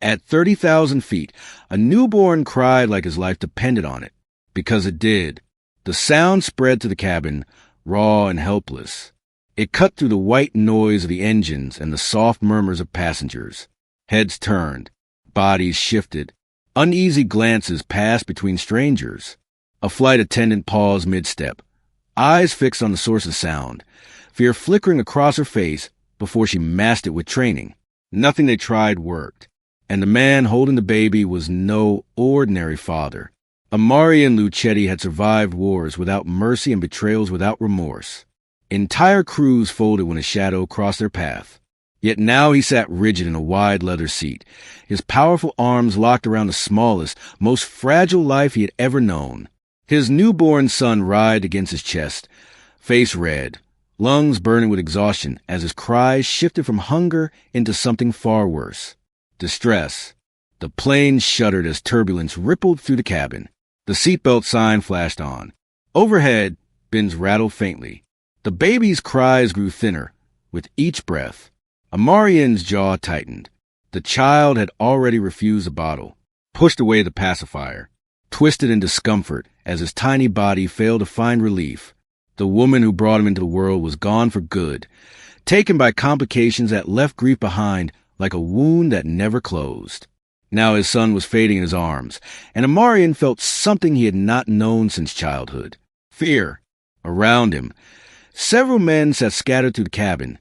At 30,000 feet, a newborn cried like his life depended on it. Because it did. The sound spread to the cabin, raw and helpless. It cut through the white noise of the engines and the soft murmurs of passengers. Heads turned. Bodies shifted. Uneasy glances passed between strangers. A flight attendant paused mid-step, eyes fixed on the source of sound, fear flickering across her face before she masked it with training. Nothing they tried worked, and the man holding the baby was no ordinary father. Amari and Lucetti had survived wars without mercy and betrayals without remorse. Entire crews folded when a shadow crossed their path. Yet now he sat rigid in a wide leather seat, his powerful arms locked around the smallest, most fragile life he had ever known. His newborn son writhed against his chest, face red, lungs burning with exhaustion as his cries shifted from hunger into something far worse. Distress. The plane shuddered as turbulence rippled through the cabin. The seatbelt sign flashed on. Overhead, bins rattled faintly. The baby's cries grew thinner with each breath. Amarian's jaw tightened. The child had already refused the bottle, pushed away the pacifier, twisted in discomfort as his tiny body failed to find relief. The woman who brought him into the world was gone for good, taken by complications that left grief behind like a wound that never closed. Now his son was fading in his arms, and Amarian felt something he had not known since childhood. Fear. Around him, several men sat scattered through the cabin,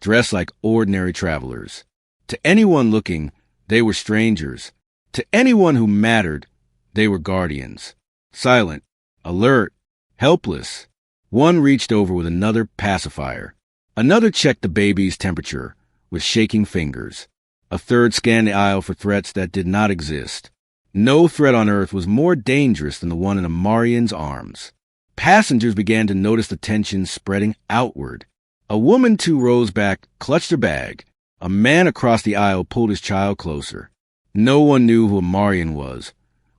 dressed like ordinary travelers. To anyone looking, they were strangers. To anyone who mattered, they were guardians. Silent, alert, helpless. One reached over with another pacifier. Another checked the baby's temperature with shaking fingers. A third scanned the aisle for threats that did not exist. No threat on Earth was more dangerous than the one in Amarian's arms. Passengers began to notice the tension spreading outward. A woman, too, rose back, clutched her bag. A man across the aisle pulled his child closer. No one knew who Amarian was,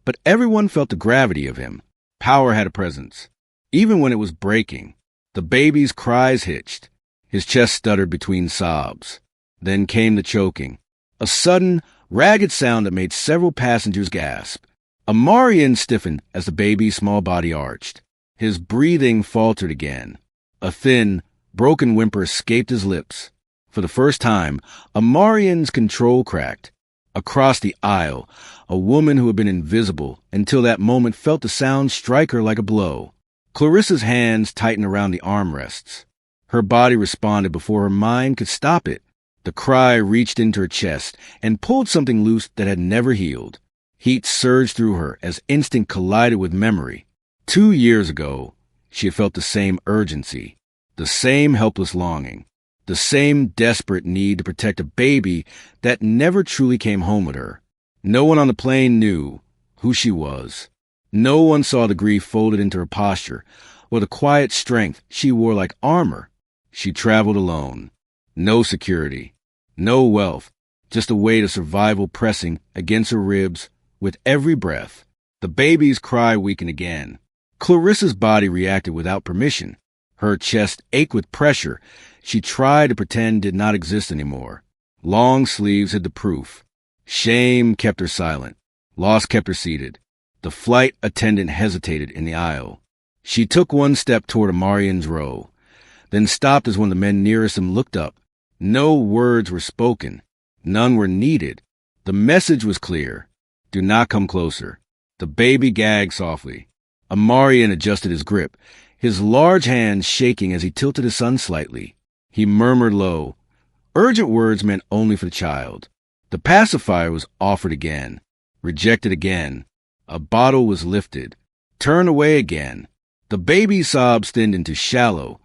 but everyone felt the gravity of him. Power had a presence. Even when it was breaking, the baby's cries hitched. His chest stuttered between sobs. Then came the choking. A sudden, ragged sound that made several passengers gasp. Amarian stiffened as the baby's small body arched. His breathing faltered again. A thin, broken whimper escaped his lips. For the first time, Amarian's control cracked. Across the aisle, a woman who had been invisible until that moment felt the sound strike her like a blow. Clarissa's hands tightened around the armrests. Her body responded before her mind could stop it. The cry reached into her chest and pulled something loose that had never healed. Heat surged through her as instinct collided with memory. 2 years ago, she had felt the same urgency, the same helpless longing, the same desperate need to protect a baby that never truly came home with her. No one on the plane knew who she was. No one saw the grief folded into her posture or the quiet strength she wore like armor. She traveled alone. No security, no wealth, just a weight of survival pressing against her ribs with every breath. The baby's cry weakened again. Clarissa's body reacted without permission. Her chest ached with pressure she tried to pretend did not exist anymore. Long sleeves hid the proof. Shame kept her silent. Loss kept her seated. The flight attendant hesitated in the aisle. She took one step toward Amarian's row, then stopped as one of the men nearest him looked up. No words were spoken. None were needed. The message was clear. Do not come closer. The baby gagged softly. Amarian adjusted his grip, his large hands shaking as he tilted his son slightly. He murmured low. Urgent words meant only for the child. The pacifier was offered again, rejected again. A bottle was lifted, turned away again. The baby's sobs thinned into shallow,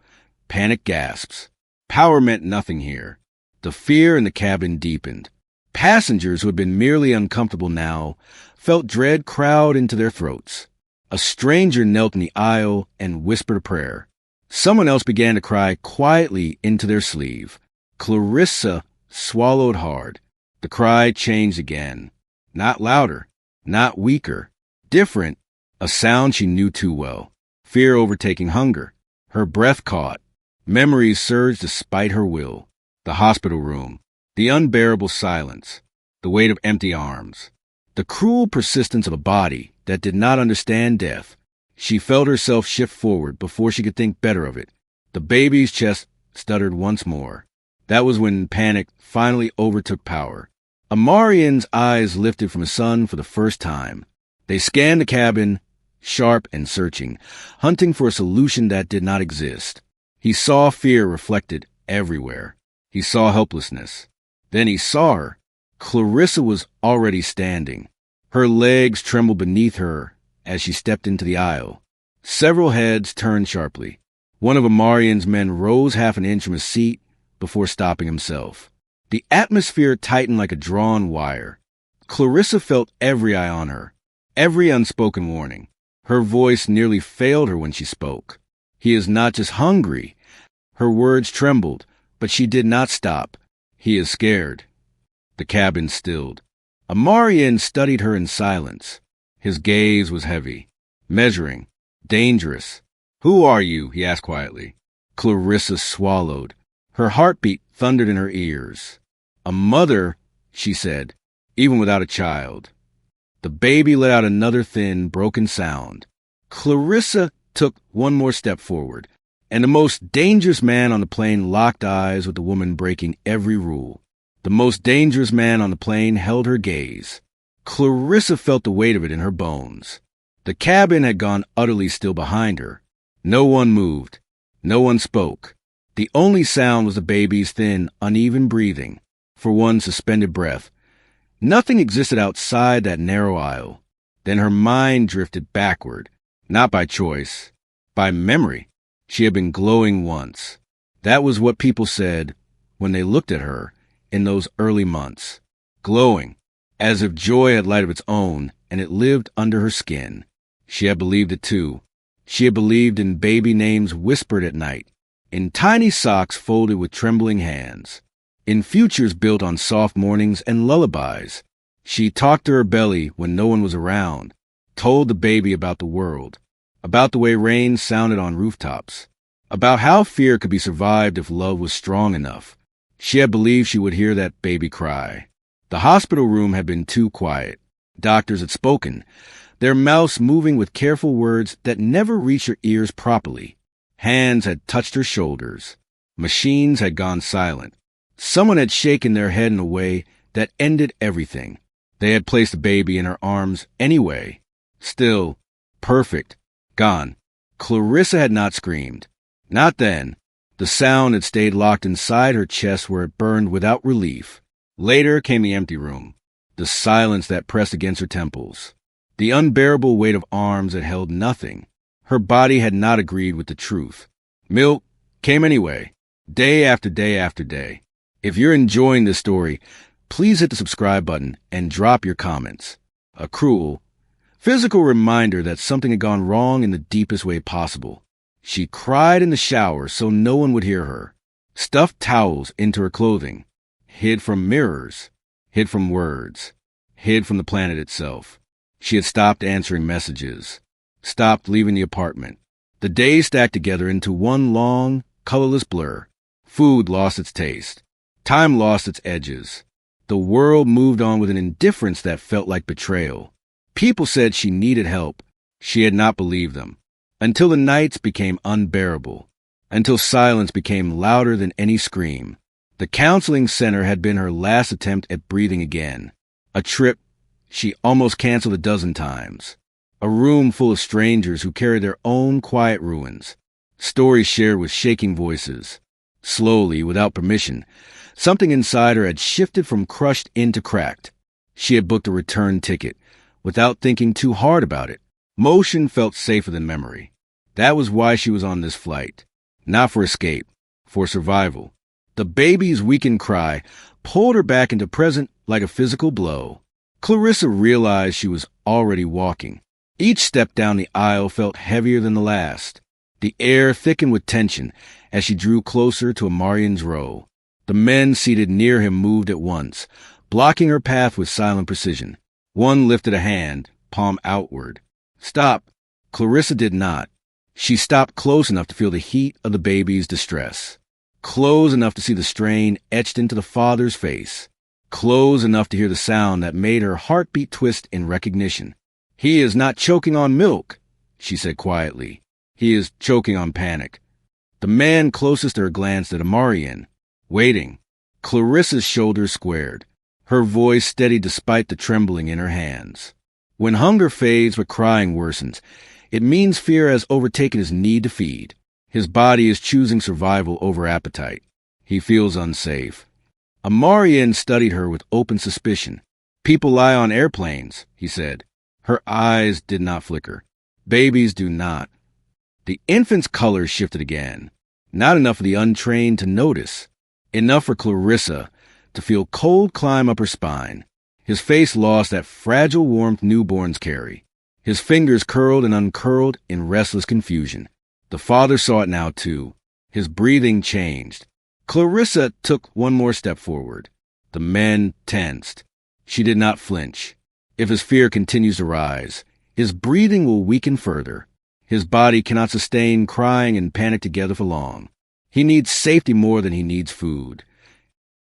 panicked gasps. Power meant nothing here. The fear in the cabin deepened. Passengers who had been merely uncomfortable now felt dread crowd into their throats. A stranger knelt in the aisle and whispered a prayer. Someone else began to cry quietly into their sleeve. Clarissa swallowed hard. The cry changed again. Not louder, not weaker, different, a sound she knew too well. Fear overtaking hunger. Her breath caught. Memories surged despite her will. The hospital room. The unbearable silence. the weight of empty arms, the cruel persistence of a body that did not understand death. She felt herself shift forward before she could think better of it. The baby's chest stuttered once more. That was when panic finally overtook power. Amarian's eyes lifted from his son for the first time. They scanned the cabin, sharp and searching, hunting for a solution that did not exist. He saw fear reflected everywhere. He saw helplessness. Then he saw her. Clarissa was already standing. Her legs trembled beneath her as she stepped into the aisle. Several heads turned sharply. One of Amarian's men rose half an inch from his seat before stopping himself. The atmosphere tightened like a drawn wire. Clarissa felt every eye on her, every unspoken warning. Her voice nearly failed her when she spoke. He is not just hungry. Her words trembled, but she did not stop. He is scared. The cabin stilled. Amarian studied her in silence. His gaze was heavy, measuring, dangerous. "Who are you?" he asked quietly. Clarissa swallowed. Her heartbeat thundered in her ears. "A mother," she said, "even without a child." The baby let out another thin, broken sound. Clarissa took one more step forward, and the most dangerous man on the plane locked eyes with the woman breaking every rule. The most dangerous man on the plane held her gaze. Clarissa felt the weight of it in her bones. The cabin had gone utterly still behind her. No one moved. No one spoke. The only sound was the baby's thin, uneven breathing, for one suspended breath. Nothing existed outside that narrow aisle. Then her mind drifted backward, not by choice, by memory. She had been glowing once. That was what people said when they looked at her in those early months. Glowing, as if joy had light of its own, and it lived under her skin. She had believed it too. She had believed in baby names whispered at night, in tiny socks folded with trembling hands, in futures built on soft mornings and lullabies. She talked to her belly when no one was around, told the baby about the world, about the way rain sounded on rooftops, about how fear could be survived if love was strong enough. She had believed she would hear that baby cry. The hospital room had been too quiet. Doctors had spoken, their mouths moving with careful words that never reached her ears properly. Hands had touched her shoulders. Machines had gone silent. Someone had shaken their head in a way that ended everything. They had placed the baby in her arms anyway. Still, perfect, gone. Clarissa had not screamed. Not then. The sound had stayed locked inside her chest where it burned without relief. Later came the empty room, the silence that pressed against her temples, the unbearable weight of arms that held nothing. Her body had not agreed with the truth. Milk came anyway, day after day after day. If you're enjoying this story, please hit the subscribe button and drop your comments. A cruel, physical reminder that something had gone wrong in the deepest way possible. She cried in the shower so no one would hear her, stuffed towels into her clothing, hid from mirrors, hid from words, hid from the planet itself. She had stopped answering messages, stopped leaving the apartment. The days stacked together into one long, colorless blur. Food lost its taste. Time lost its edges. The world moved on with an indifference that felt like betrayal. People said she needed help. She had not believed them. Until the nights became unbearable. Until silence became louder than any scream. The counseling center had been her last attempt at breathing again. A trip she almost canceled a dozen times. A room full of strangers who carried their own quiet ruins. Stories shared with shaking voices. Slowly, without permission, something inside her had shifted from crushed into cracked. She had booked a return ticket, without thinking too hard about it. Motion felt safer than memory. That was why she was on this flight. Not for escape, for survival. The baby's weakened cry pulled her back into present like a physical blow. Clarissa realized she was already walking. Each step down the aisle felt heavier than the last. The air thickened with tension as she drew closer to Amarian's row. The men seated near him moved at once, blocking her path with silent precision. One lifted a hand, palm outward. Stop. Clarissa did not. She stopped close enough to feel the heat of the baby's distress, close enough to see the strain etched into the father's face. close enough to hear the sound that made her heartbeat twist in recognition. "He is not choking on milk," she said quietly. "He is choking on panic." The man closest to her glanced at Amarian, waiting. Clarissa's shoulders squared, her voice steady despite the trembling in her hands. When hunger fades but crying worsens, it means fear has overtaken his need to feed. His body is choosing survival over appetite. He feels unsafe. Amarian studied her with open suspicion. "People lie on airplanes," he said. Her eyes did not flicker. "Babies do not." The infant's color shifted again. Not enough for the untrained to notice. Enough for Clarissa to feel cold climb up her spine. His face lost that fragile warmth newborns carry. His fingers curled and uncurled in restless confusion. The father saw it now, too. His breathing changed. Clarissa took one more step forward. The men tensed. She did not flinch. If his fear continues to rise, his breathing will weaken further. His body cannot sustain crying and panic together for long. He needs safety more than he needs food.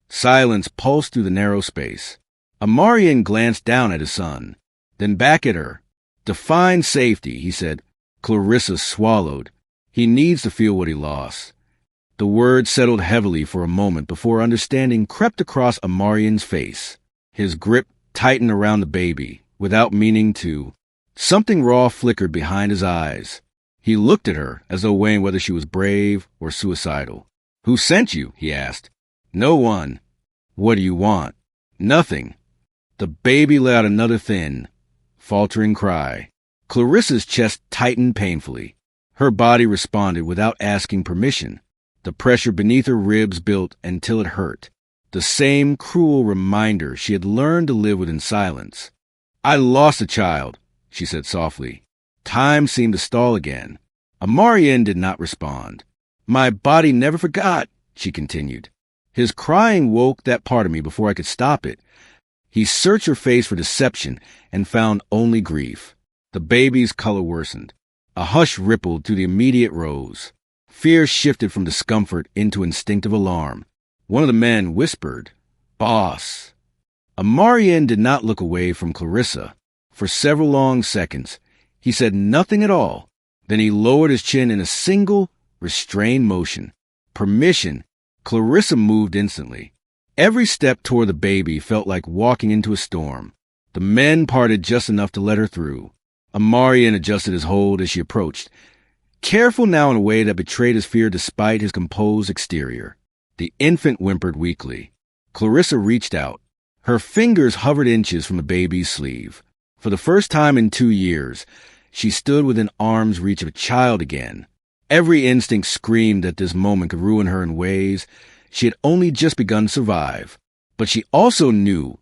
Silence pulsed through the narrow space. Amarian glanced down at his son, then back at her. "Define safety," he said. Clarissa swallowed. "He needs to feel what he lost." The word settled heavily for a moment before understanding crept across Amarian's face. His grip tightened around the baby, without meaning to. Something raw flickered behind his eyes. He looked at her as though weighing whether she was brave or suicidal. "Who sent you?" he asked. "No one." "What do you want?" "Nothing." The baby let out another thin, faltering cry. Clarissa's chest tightened painfully. Her body responded without asking permission. The pressure beneath her ribs built until it hurt. The same cruel reminder she had learned to live with in silence. "I lost a child," she said softly. Time seemed to stall again. Amarian did not respond. "My body never forgot," she continued. "His crying woke that part of me before I could stop it." He searched her face for deception and found only grief. The baby's color worsened. A hush rippled through the immediate rows. Fear shifted from discomfort into instinctive alarm. One of the men whispered, "Boss." Amarian did not look away from Clarissa. For several long seconds, he said nothing at all. Then he lowered his chin in a single, restrained motion. Permission. Clarissa moved instantly. Every step toward the baby felt like walking into a storm. The men parted just enough to let her through. Amarian adjusted his hold as she approached, careful now in a way that betrayed his fear despite his composed exterior. The infant whimpered weakly. Clarissa reached out. Her fingers hovered inches from the baby's sleeve. For the first time in 2 years, she stood within arm's reach of a child again. Every instinct screamed that this moment could ruin her in ways she had only just begun to survive. But she also knew,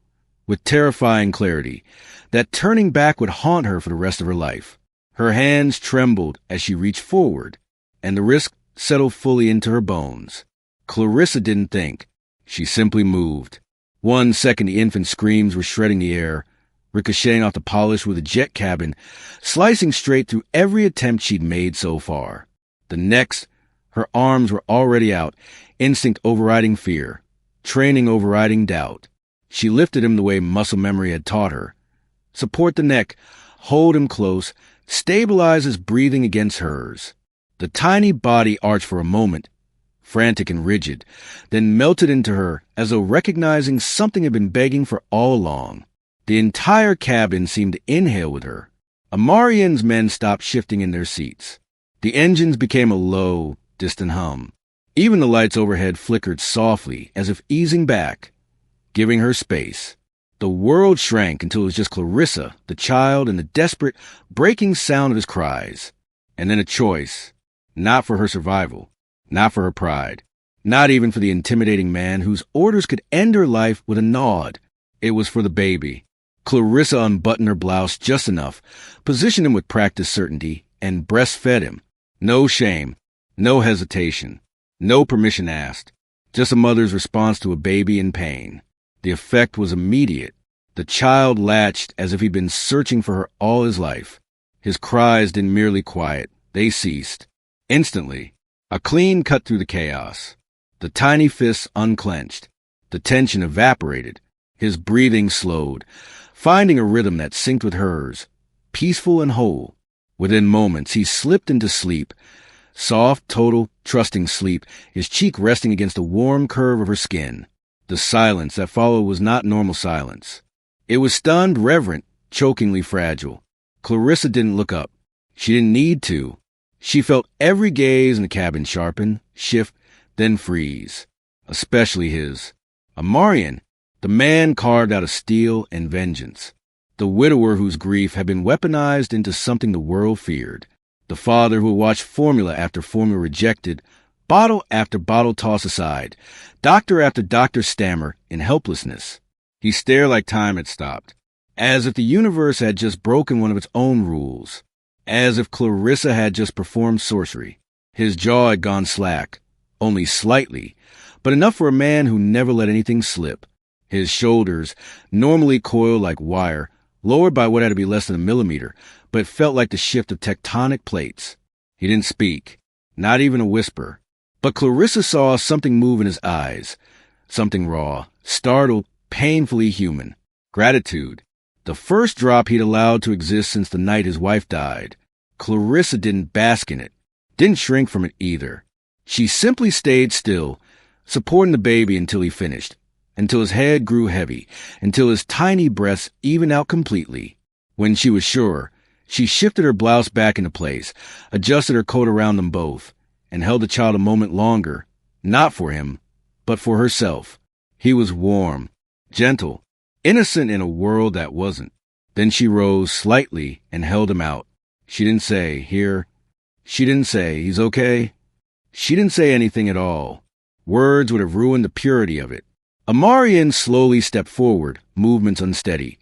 with terrifying clarity, that turning back would haunt her for the rest of her life. Her hands trembled as she reached forward, and the risk settled fully into her bones. Clarissa didn't think. She simply moved. 1 second the infant's screams were shredding the air, ricocheting off the polish with a jet cabin, slicing straight through every attempt she'd made so far. The next, her arms were already out, instinct overriding fear, training overriding doubt. She lifted him the way muscle memory had taught her. Support the neck, hold him close, stabilize his breathing against hers. The tiny body arched for a moment, frantic and rigid, then melted into her as though recognizing something had been begging for all along. The entire cabin seemed to inhale with her. Amarian's men stopped shifting in their seats. The engines became a low, distant hum. Even the lights overhead flickered softly, as if easing back, giving her space. The world shrank until it was just Clarissa, the child, and the desperate, breaking sound of his cries. And then a choice. Not for her survival. Not for her pride. Not even for the intimidating man whose orders could end her life with a nod. It was for the baby. Clarissa unbuttoned her blouse just enough, positioned him with practiced certainty, and breastfed him. No shame. No hesitation. No permission asked. Just a mother's response to a baby in pain. The effect was immediate. The child latched as if he'd been searching for her all his life. His cries didn't merely quiet. They ceased. Instantly, a clean cut through the chaos. The tiny fists unclenched. The tension evaporated. His breathing slowed, finding a rhythm that synced with hers, peaceful and whole. Within moments, he slipped into sleep, soft, total, trusting sleep, his cheek resting against the warm curve of her skin. The silence that followed was not normal silence. It was stunned, reverent, chokingly fragile. Clarissa didn't look up. She didn't need to. She felt every gaze in the cabin sharpen, shift, then freeze. Especially his. Amarian, the man carved out of steel and vengeance. The widower whose grief had been weaponized into something the world feared. The father who watched formula after formula rejected, bottle after bottle tossed aside, doctor after doctor stammer in helplessness. He stared like time had stopped, as if the universe had just broken one of its own rules, as if Clarissa had just performed sorcery. His jaw had gone slack, only slightly, but enough for a man who never let anything slip. His shoulders, normally coiled like wire, lowered by what had to be less than a millimeter, but it felt like the shift of tectonic plates. He didn't speak, not even a whisper. But Clarissa saw something move in his eyes, something raw, startled, painfully human. Gratitude. The first drop he'd allowed to exist since the night his wife died. Clarissa didn't bask in it, didn't shrink from it either. She simply stayed still, supporting the baby until he finished, until his head grew heavy, until his tiny breaths evened out completely. When she was sure, she shifted her blouse back into place, adjusted her coat around them both, and held the child a moment longer, not for him, but for herself. He was warm, gentle, innocent in a world that wasn't. Then she rose slightly and held him out. She didn't say, "Here." She didn't say, "He's okay." She didn't say anything at all. Words would have ruined the purity of it. Amarian slowly stepped forward, movements unsteady,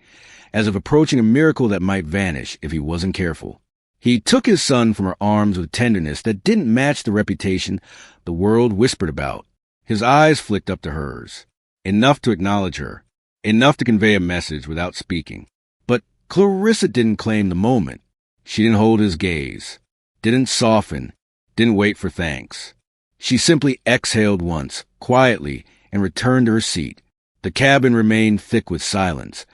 as if approaching a miracle that might vanish if he wasn't careful. He took his son from her arms with tenderness that didn't match the reputation the world whispered about. His eyes flicked up to hers, enough to acknowledge her, enough to convey a message without speaking. But Clarissa didn't claim the moment. She didn't hold his gaze, didn't soften, didn't wait for thanks. She simply exhaled once, quietly, and returned to her seat. The cabin remained thick with silence,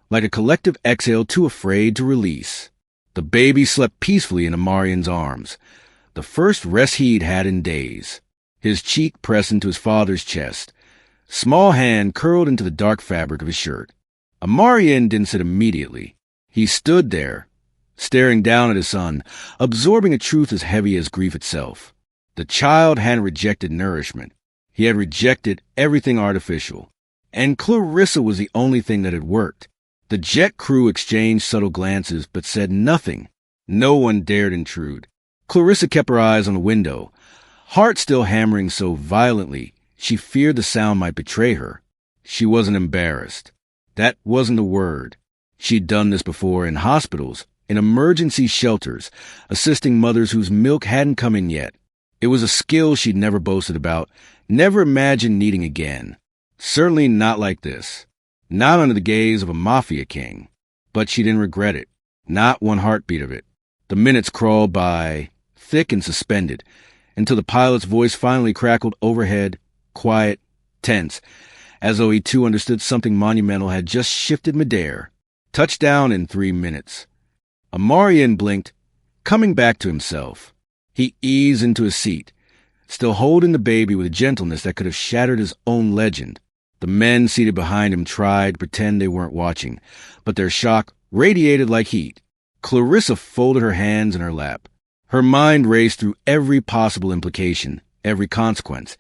like a collective exhale too afraid to release. The baby slept peacefully in Amarian's arms, the first rest he'd had in days. His cheek pressed into his father's chest, small hand curled into the dark fabric of his shirt. Amarian didn't sit immediately. He stood there, staring down at his son, absorbing a truth as heavy as grief itself. The child hadn't rejected nourishment. He had rejected everything artificial. And Clarissa was the only thing that had worked. The jet crew exchanged subtle glances, but said nothing. No one dared intrude. Clarissa kept her eyes on the window, heart still hammering so violently she feared the sound might betray her. She wasn't embarrassed. That wasn't the word. She'd done this before in hospitals, in emergency shelters, assisting mothers whose milk hadn't come in yet. It was a skill she'd never boasted about, never imagined needing again. Certainly not like this. Not under the gaze of a mafia king. But she didn't regret it. Not one heartbeat of it. The minutes crawled by, thick and suspended, until the pilot's voice finally crackled overhead, quiet, tense, as though he too understood something monumental had just shifted midair. Touchdown in 3 minutes. Amarian blinked, coming back to himself. He eased into his seat, still holding the baby with a gentleness that could have shattered his own legend. The men seated behind him tried to pretend they weren't watching, but their shock radiated like heat. Clarissa folded her hands in her lap. Her mind raced through every possible implication, every consequence,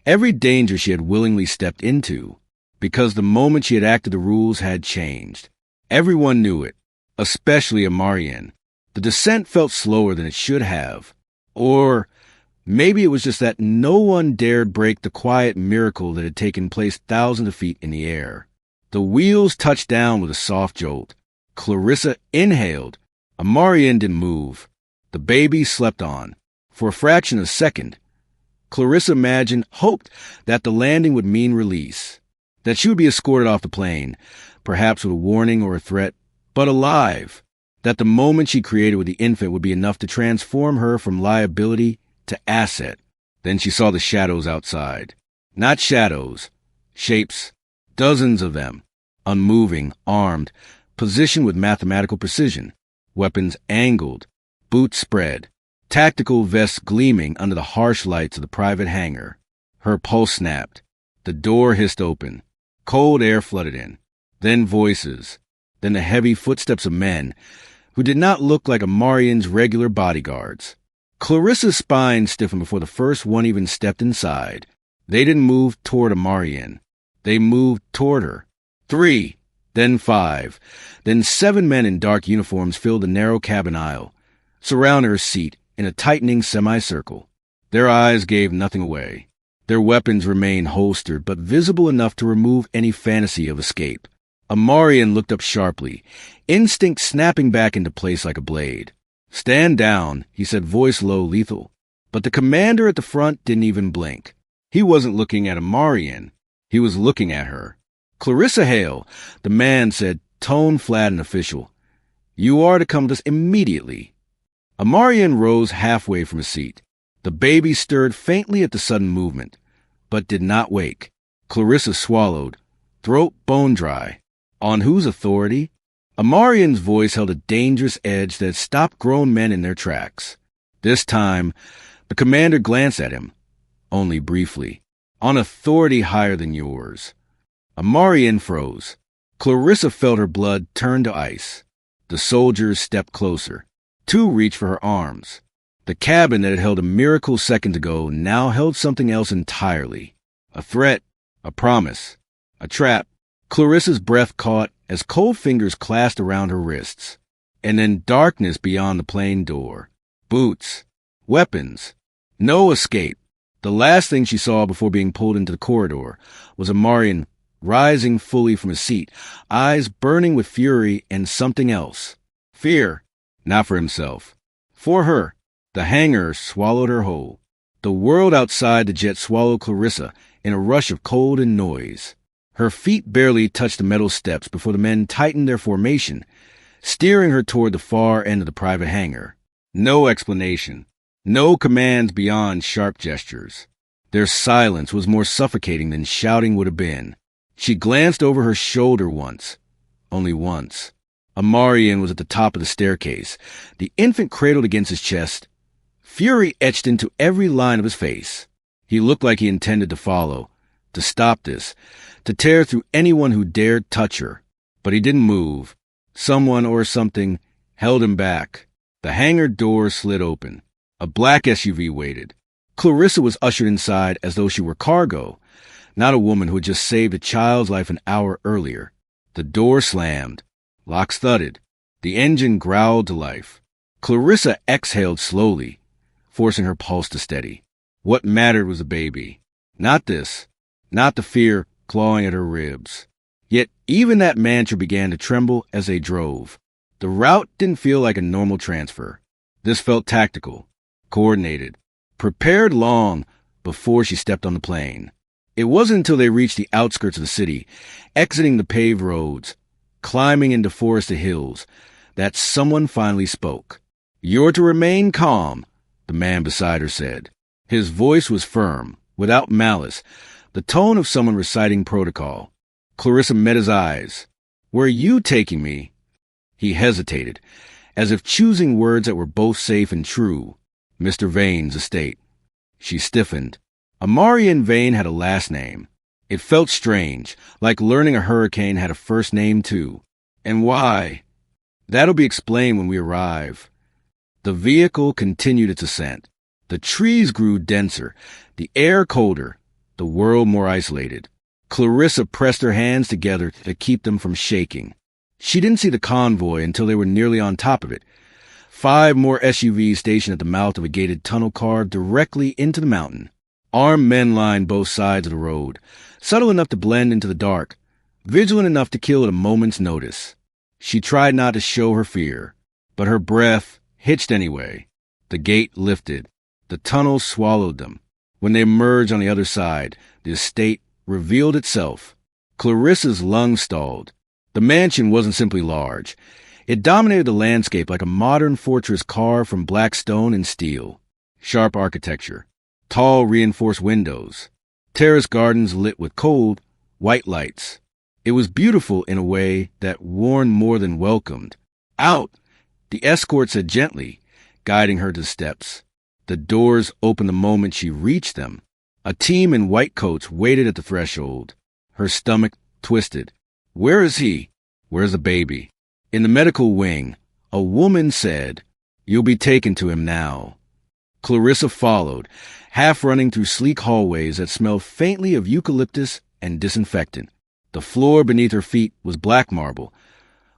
every danger she had willingly stepped into, because the moment she had acted the rules had changed. Everyone knew it, especially Amarian. The descent felt slower than it should have. Or maybe it was just that no one dared break the quiet miracle that had taken place thousands of feet in the air. The wheels touched down with a soft jolt. Clarissa inhaled. Amarian didn't move. The baby slept on. For a fraction of a second, Clarissa imagined, hoped that the landing would mean release, that she would be escorted off the plane, perhaps with a warning or a threat, but alive, that the moment she created with the infant would be enough to transform her from liability to asset. Then she saw the shadows outside. Not shadows, shapes, dozens of them, unmoving, armed, positioned with mathematical precision, weapons angled, boots spread, tactical vests gleaming under the harsh lights of the private hangar. Her pulse snapped. The door hissed open. Cold air flooded in. Then voices. Then the heavy footsteps of men who did not look like Amarian's regular bodyguards. Clarissa's spine stiffened before the first one even stepped inside. They didn't move toward Amarian. They moved toward her. 3, then 5, then 7 men in dark uniforms filled the narrow cabin aisle, surrounding her seat in a tightening semicircle. Their eyes gave nothing away. Their weapons remained holstered, but visible enough to remove any fantasy of escape. Amarian looked up sharply, instinct snapping back into place like a blade. "Stand down," he said, voice low, lethal. But the commander at the front didn't even blink. He wasn't looking at Amarian. He was looking at her. "Clarissa Hale," the man said, tone flat and official. "You are to come with us immediately." Amarian rose halfway from his seat. The baby stirred faintly at the sudden movement, but did not wake. Clarissa swallowed, throat bone dry. On whose authority? Amarian's voice held a dangerous edge that stopped grown men in their tracks. This time, the commander glanced at him, only briefly. "On authority higher than yours." Amarian froze. Clarissa felt her blood turn to ice. The soldiers stepped closer. 2 reached for her arms. The cabin that had held a miracle seconds ago now held something else entirely. A threat, a promise, a trap. Clarissa's breath caught as cold fingers clasped around her wrists. And then darkness beyond the plane door. Boots. Weapons. No escape. The last thing she saw before being pulled into the corridor was Amarian rising fully from his seat, eyes burning with fury and something else. Fear. Not for himself. For her. The hangar swallowed her whole. The world outside the jet swallowed Clarissa in a rush of cold and noise. Her feet barely touched the metal steps before the men tightened their formation, steering her toward the far end of the private hangar. No explanation. No commands beyond sharp gestures. Their silence was more suffocating than shouting would have been. She glanced over her shoulder once. Only once. Amarian was at the top of the staircase, the infant cradled against his chest, fury etched into every line of his face. He looked like he intended to follow, to stop this, to tear through anyone who dared touch her. But he didn't move. Someone or something held him back. The hangar door slid open. A black SUV waited. Clarissa was ushered inside as though she were cargo, not a woman who had just saved a child's life an hour earlier. The door slammed. Locks thudded. The engine growled to life. Clarissa exhaled slowly, forcing her pulse to steady. What mattered was a baby. Not this. Not the fear clawing at her ribs. Yet even that mantra began to tremble as they drove. The route didn't feel like a normal transfer. This felt tactical, coordinated, prepared long before she stepped on the plane. It wasn't until they reached the outskirts of the city, exiting the paved roads, climbing into forested hills, that someone finally spoke. "You're to remain calm," the man beside her said. His voice was firm, without malice, the tone of someone reciting protocol. Clarissa met his eyes. "Where are you taking me?" He hesitated, as if choosing words that were both safe and true. "Mr. Vane's estate." She stiffened. Amarian Vane had a last name. It felt strange, like learning a hurricane had a first name too. And why? That'll be explained when we arrive. The vehicle continued its ascent. The trees grew denser, the air colder, the world more isolated. Clarissa pressed her hands together to keep them from shaking. She didn't see the convoy until they were nearly on top of it. 5 more SUVs stationed at the mouth of a gated tunnel carved directly into the mountain. Armed men lined both sides of the road, subtle enough to blend into the dark, vigilant enough to kill at a moment's notice. She tried not to show her fear, but her breath hitched anyway. The gate lifted. The tunnel swallowed them. When they emerged on the other side, the estate revealed itself. Clarissa's lungs stalled. The mansion wasn't simply large. It dominated the landscape like a modern fortress carved from black stone and steel. Sharp architecture. Tall reinforced windows. Terrace gardens lit with cold, white lights. It was beautiful in a way that warned more than welcomed. Out! The escort said gently, guiding her to the steps. The doors opened the moment she reached them. A team in white coats waited at the threshold. Her stomach twisted. Where is he? Where's the baby? In the medical wing, a woman said, You'll be taken to him now. Clarissa followed, half running through sleek hallways that smelled faintly of eucalyptus and disinfectant. The floor beneath her feet was black marble,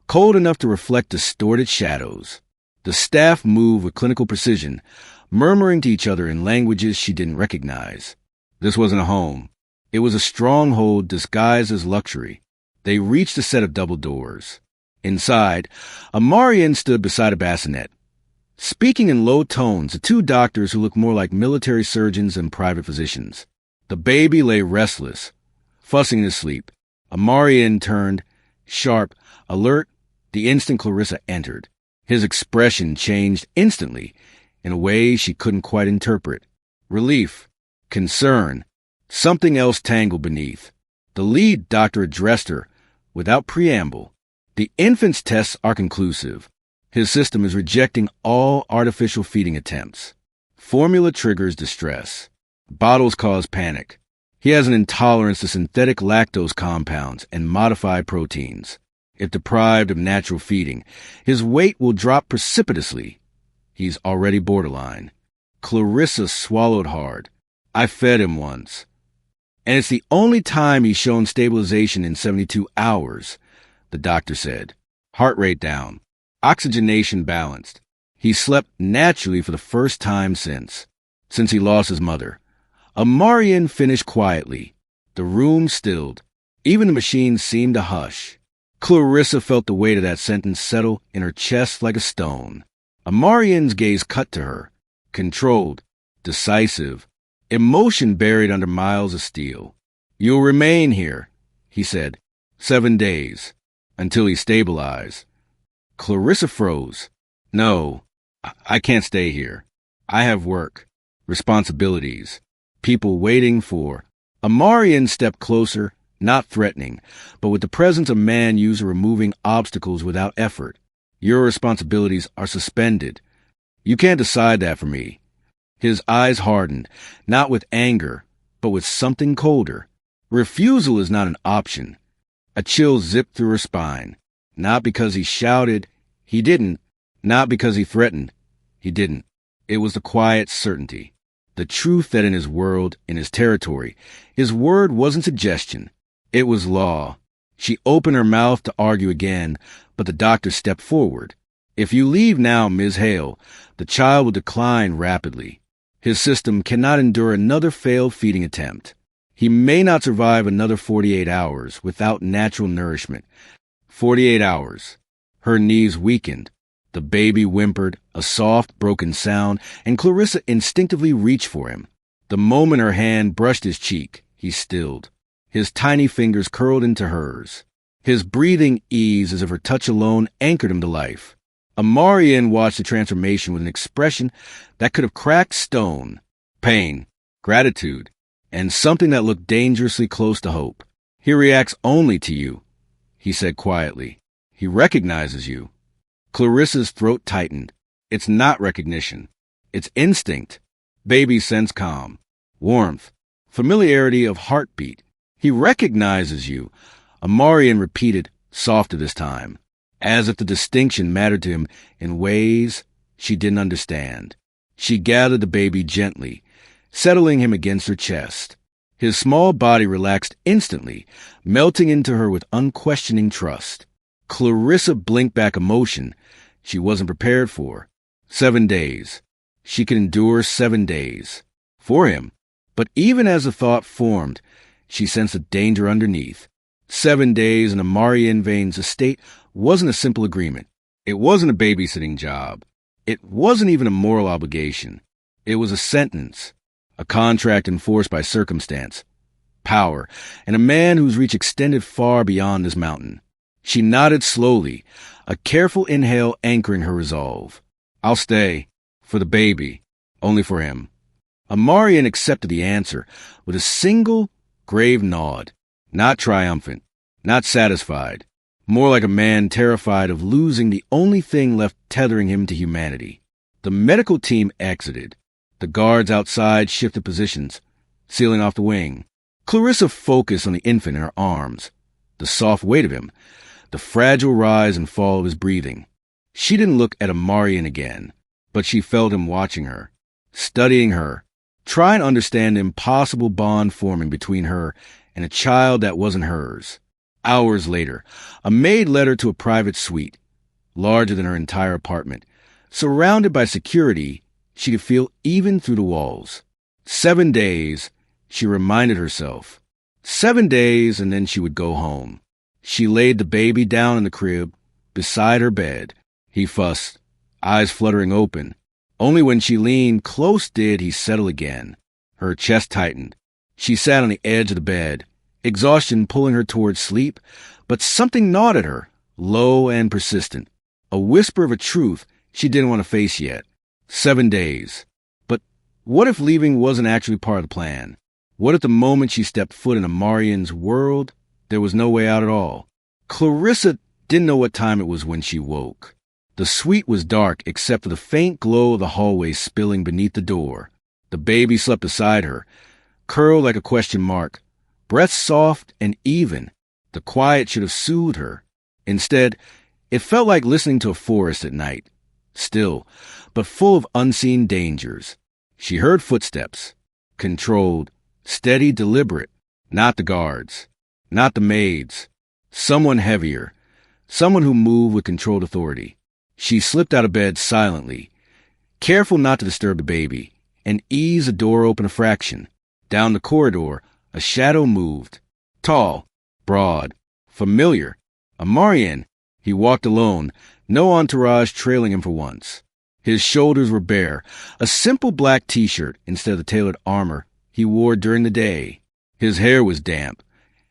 cold enough to reflect distorted shadows. The staff moved with clinical precision, murmuring to each other in languages she didn't recognize. This wasn't a home. It was a stronghold disguised as luxury. They reached a set of double doors. Inside, a Marian stood beside a bassinet. Speaking in low tones to two doctors who looked more like military surgeons than private physicians. The baby lay restless, fussing in his sleep. A Marian turned, sharp, alert, the instant Clarissa entered. His expression changed instantly, in a way she couldn't quite interpret. Relief, concern, something else tangled beneath. The lead doctor addressed her, without preamble. The infant's tests are conclusive. His system is rejecting all artificial feeding attempts. Formula triggers distress. Bottles cause panic. He has an intolerance to synthetic lactose compounds and modified proteins. If deprived of natural feeding, his weight will drop precipitously. He's already borderline. Clarissa swallowed hard. I fed him once. And it's the only time he's shown stabilization in 72 hours, the doctor said. Heart rate down. Oxygenation balanced. He slept naturally for the first time since he lost his mother. A Marian finished quietly. The room stilled. Even the machine seemed to hush. Clarissa felt the weight of that sentence settle in her chest like a stone. A Marian's gaze cut to her. Controlled. Decisive. Emotion buried under miles of steel. You'll remain here, he said. 7 days. Until he stabilizes. Clarissa froze. No, I can't stay here. I have work, responsibilities, people waiting for. A Marian stepped closer, not threatening, but with the presence of man used to removing obstacles without effort. Your responsibilities are suspended. You can't decide that for me. His eyes hardened, not with anger, but with something colder. Refusal is not an option. A chill zipped through her spine. Not because he shouted, he didn't. Not because he threatened, he didn't. It was the quiet certainty. The truth that in his world, in his territory, his word wasn't suggestion. It was law. She opened her mouth to argue again, but the doctor stepped forward. If you leave now, Ms. Hale, the child will decline rapidly. His system cannot endure another failed feeding attempt. He may not survive another 48 hours without natural nourishment. 48 hours. Her knees weakened. The baby whimpered, a soft, broken sound, and Clarissa instinctively reached for him. The moment her hand brushed his cheek, he stilled. His tiny fingers curled into hers. His breathing eased as if her touch alone anchored him to life. Marian watched the transformation with an expression that could have cracked stone. Pain, gratitude, and something that looked dangerously close to hope. He reacts only to you, he said quietly. He recognizes you. Clarissa's throat tightened. It's not recognition. It's instinct. Babies sense calm, warmth, familiarity of heartbeat. He recognizes you. Marian repeated, softer this time, as if the distinction mattered to him in ways she didn't understand. She gathered the baby gently, settling him against her chest. His small body relaxed instantly, melting into her with unquestioning trust. Clarissa blinked back emotion she wasn't prepared for. 7 days. She could endure 7 days. For him. But even as the thought formed, she sensed a danger underneath. 7 days in a Marian Vane's estate wasn't a simple agreement. It wasn't a babysitting job. It wasn't even a moral obligation. It was a sentence, a contract enforced by circumstance, power, and a man whose reach extended far beyond this mountain. She nodded slowly, a careful inhale anchoring her resolve. I'll stay. For the baby. Only for him. Marian accepted the answer with a single, grave nod. Not triumphant. Not satisfied. More like a man terrified of losing the only thing left tethering him to humanity. The medical team exited. The guards outside shifted positions, sealing off the wing. Clarissa focused on the infant in her arms, the soft weight of him, the fragile rise and fall of his breathing. She didn't look at Amarian again, but she felt him watching her, studying her, trying to understand the impossible bond forming between her and a child that wasn't hers. Hours later, a maid led her to a private suite, larger than her entire apartment. Surrounded by security, she could feel even through the walls. 7 days, she reminded herself. 7 days, and then she would go home. She laid the baby down in the crib, beside her bed. He fussed, eyes fluttering open. Only when she leaned close did he settle again. Her chest tightened. She sat on the edge of the bed, exhaustion pulling her towards sleep, but something gnawed at her, low and persistent. A whisper of a truth she didn't want to face yet. 7 days. But what if leaving wasn't actually part of the plan? What if the moment she stepped foot in Amarian's world, there was no way out at all? Clarissa didn't know what time it was when she woke. The suite was dark except for the faint glow of the hallway spilling beneath the door. The baby slept beside her, curled like a question mark, breath soft and even. The quiet should have soothed her. Instead, it felt like listening to a forest at night, still, but full of unseen dangers. She heard footsteps, controlled, steady, deliberate. Not the guards, not the maids. Someone heavier, someone who moved with controlled authority. She slipped out of bed silently, careful not to disturb the baby, and eased the door open a fraction. Down the corridor, a shadow moved. Tall, broad, familiar. Amarian. He walked alone, no entourage trailing him for once. His shoulders were bare, a simple black t-shirt instead of the tailored armor he wore during the day. His hair was damp,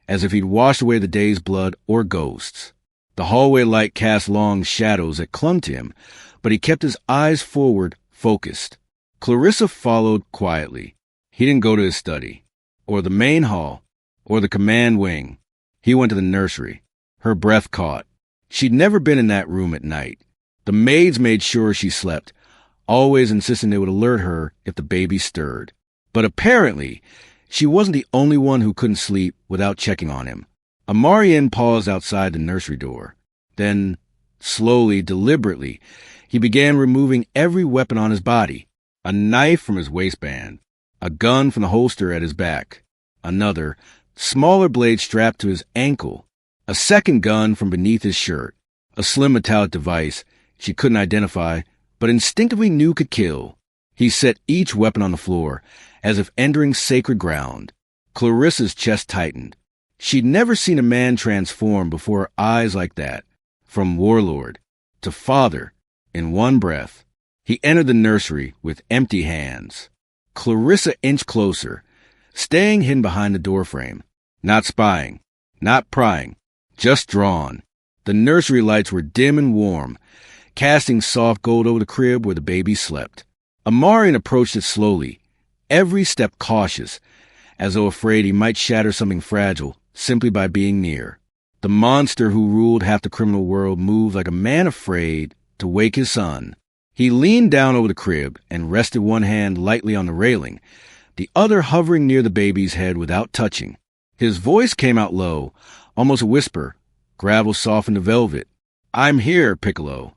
as if he'd washed away the day's blood or ghosts. The hallway light cast long shadows that clung to him, but he kept his eyes forward, focused. Clarissa followed quietly. He didn't go to his study, or the main hall, or the command wing. He went to the nursery. Her breath caught. She'd never been in that room at night. The maids made sure she slept, always insisting they would alert her if the baby stirred. But apparently, she wasn't the only one who couldn't sleep without checking on him. Amarian paused outside the nursery door. Then, slowly, deliberately, he began removing every weapon on his body. A knife from his waistband, a gun from the holster at his back, another, smaller blade strapped to his ankle, a second gun from beneath his shirt, a slim metallic device she couldn't identify, but instinctively knew could kill. He set each weapon on the floor, as if entering sacred ground. Clarissa's chest tightened. She'd never seen a man transform before her eyes like that, from warlord to father, in one breath. He entered the nursery with empty hands. Clarissa inched closer, staying hidden behind the doorframe, not spying, not prying, just drawn. The nursery lights were dim and warm, casting soft gold over the crib where the baby slept. Amarian approached it slowly, every step cautious, as though afraid he might shatter something fragile simply by being near. The monster who ruled half the criminal world moved like a man afraid to wake his son. He leaned down over the crib and rested one hand lightly on the railing, the other hovering near the baby's head without touching. His voice came out low, almost a whisper. Gravel softened the velvet. "I'm here, Piccolo."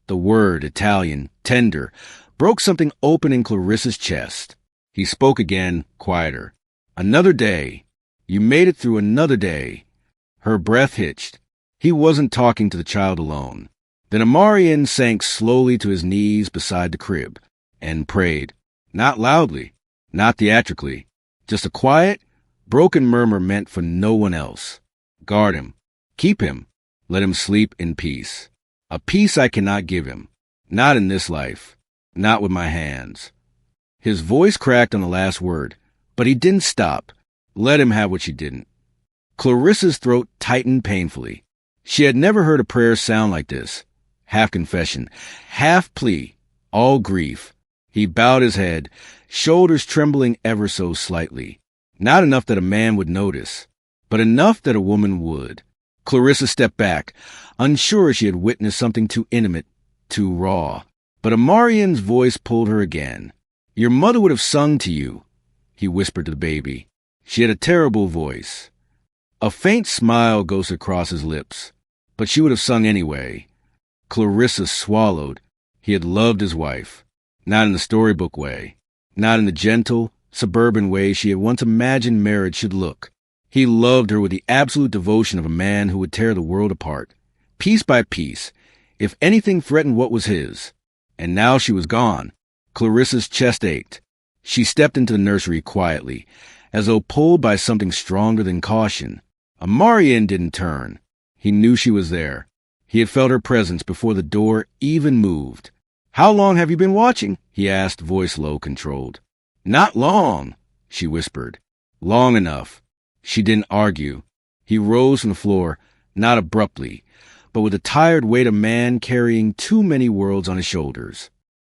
The word, Italian, tender, broke something open in Clarissa's chest. He spoke again, quieter. "Another day. You made it through another day." Her breath hitched. He wasn't talking to the child alone. Then Amarian sank slowly to his knees beside the crib and prayed, not loudly, not theatrically, just a quiet, broken murmur meant for no one else. Guard him. Keep him. Let him sleep in peace. A peace I cannot give him. Not in this life. Not with my hands. His voice cracked on the last word, but he didn't stop. Let him have what she didn't. Clarissa's throat tightened painfully. She had never heard a prayer sound like this. Half confession, half plea, all grief. He bowed his head, shoulders trembling ever so slightly. Not enough that a man would notice, but enough that a woman would. Clarissa stepped back, unsure she had witnessed something too intimate, too raw. But Amarian's voice pulled her again. Your mother would have sung to you, he whispered to the baby. She had a terrible voice. A faint smile ghosted across his lips, but she would have sung anyway. Clarissa swallowed. He had loved his wife, not in the storybook way, not in the gentle, suburban way she had once imagined marriage should look. He loved her with the absolute devotion of a man who would tear the world apart, piece by piece, if anything threatened what was his. And now she was gone. Clarissa's chest ached. She stepped into the nursery quietly, as though pulled by something stronger than caution. Amarian didn't turn. He knew she was there. He had felt her presence before the door even moved. How long have you been watching? He asked, voice low, controlled. Not long, she whispered. Long enough. She didn't argue. He rose from the floor, not abruptly, but with the tired weight of a man carrying too many worlds on his shoulders.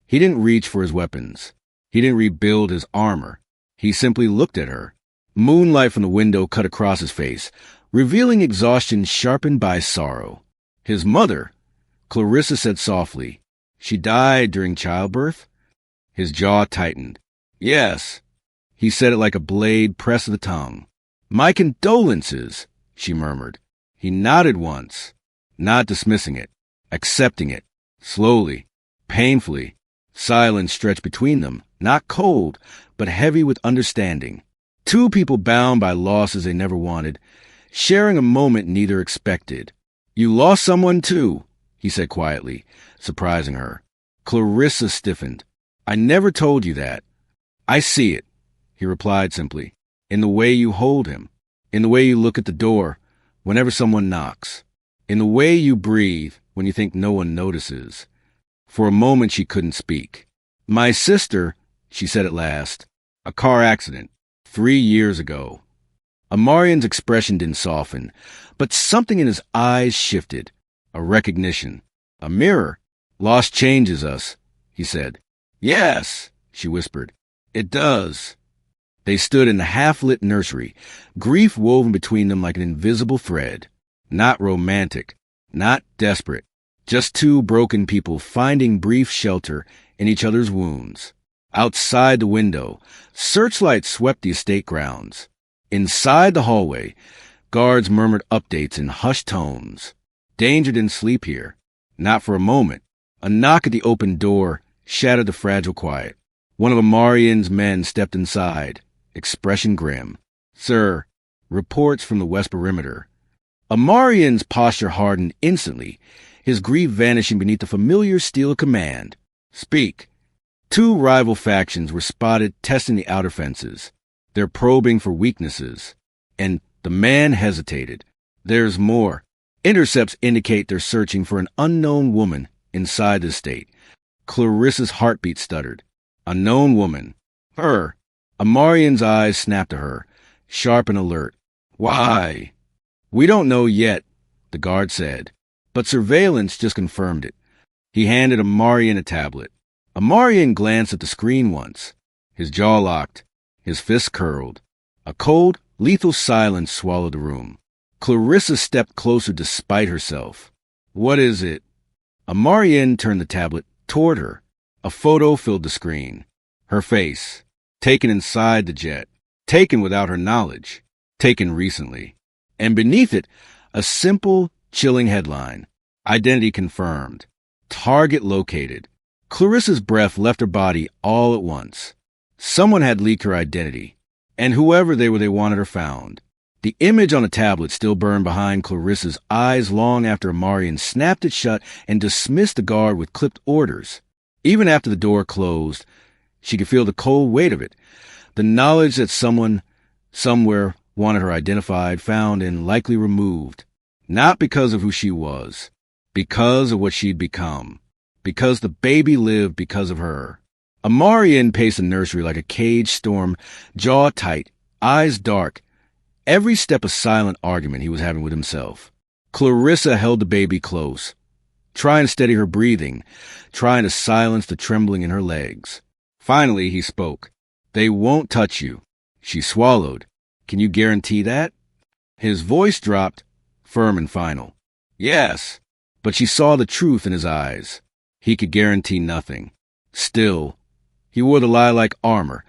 He didn't reach for his weapons. He didn't rebuild his armor. He simply looked at her. Moonlight from the window cut across his face, revealing exhaustion sharpened by sorrow. His mother, Clarissa said softly. She died during childbirth? His jaw tightened. Yes. He said it like a blade pressed to the tongue. My condolences, she murmured. He nodded once, not dismissing it, accepting it, slowly, painfully. Silence stretched between them, not cold, but heavy with understanding. Two people bound by losses they never wanted, sharing a moment neither expected. You lost someone too, he said quietly, surprising her. Clarissa stiffened. I never told you that. I see it, he replied simply, in the way you hold him, in the way you look at the door whenever someone knocks, in the way you breathe when you think no one notices. For a moment she couldn't speak. My sister, she said at last, a car accident, 3 years ago. Amarian's expression didn't soften, but something in his eyes shifted. A recognition. A mirror. Loss changes us, he said. Yes, she whispered. It does. They stood in the half-lit nursery, grief woven between them like an invisible thread. Not romantic, not desperate, just two broken people finding brief shelter in each other's wounds. Outside the window, searchlights swept the estate grounds. Inside the hallway, guards murmured updates in hushed tones. Danger didn't sleep here. Not for a moment. A knock at the open door shattered the fragile quiet. One of Amarian's men stepped inside, expression grim. Sir, reports from the west perimeter. Amarian's posture hardened instantly, his grief vanishing beneath the familiar steel command. Speak. Two rival factions were spotted testing the outer fences. They're probing for weaknesses. And the man hesitated. There's more. Intercepts indicate they're searching for an unknown woman inside the estate. Clarissa's heartbeat stuttered. A known woman. Her. Amarian's eyes snapped to her, sharp and alert. Why? We don't know yet, the guard said. But surveillance just confirmed it. He handed Amarian a tablet. Amarian glanced at the screen once. His jaw locked. His fists curled. A cold, lethal silence swallowed the room. Clarissa stepped closer despite herself. What is it? Amarian turned the tablet toward her. A photo filled the screen. Her face. Taken inside the jet. Taken without her knowledge. Taken recently. And beneath it, a simple, chilling headline. Identity confirmed. Target located. Clarissa's breath left her body all at once. Someone had leaked her identity, and whoever they were, they wanted her found. The image on the tablet still burned behind Clarissa's eyes long after Amarian snapped it shut and dismissed the guard with clipped orders. Even after the door closed, she could feel the cold weight of it, the knowledge that someone, somewhere, wanted her identified, found, and likely removed. Not because of who she was, because of what she'd become, because the baby lived because of her. Amarian paced the nursery like a caged storm, jaw tight, eyes dark, every step a silent argument he was having with himself. Clarissa held the baby close, trying to steady her breathing, trying to silence the trembling in her legs. Finally, he spoke. They won't touch you. She swallowed. Can you guarantee that? His voice dropped, firm and final. Yes, but she saw the truth in his eyes. He could guarantee nothing. Still, he wore the lie like armor,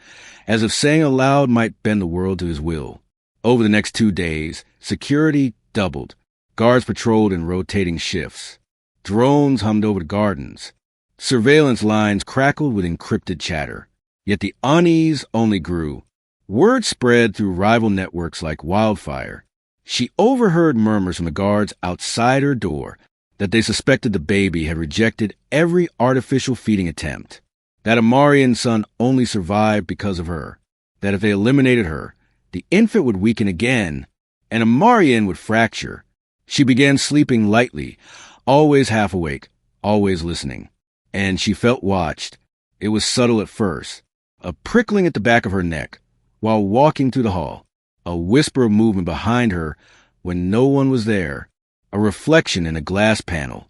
as if saying aloud might bend the world to his will. Over the next 2 days, security doubled. Guards patrolled in rotating shifts. Drones hummed over the gardens. Surveillance lines crackled with encrypted chatter. Yet the unease only grew. Word spread through rival networks like wildfire. She overheard murmurs from the guards outside her door that they suspected the baby had rejected every artificial feeding attempt, that Amarian's son only survived because of her, that if they eliminated her, the infant would weaken again, and Amarian would fracture. She began sleeping lightly, always half awake, always listening. And she felt watched. It was subtle at first, a prickling at the back of her neck, while walking through the hall, a whisper of movement behind her when no one was there, a reflection in a glass panel.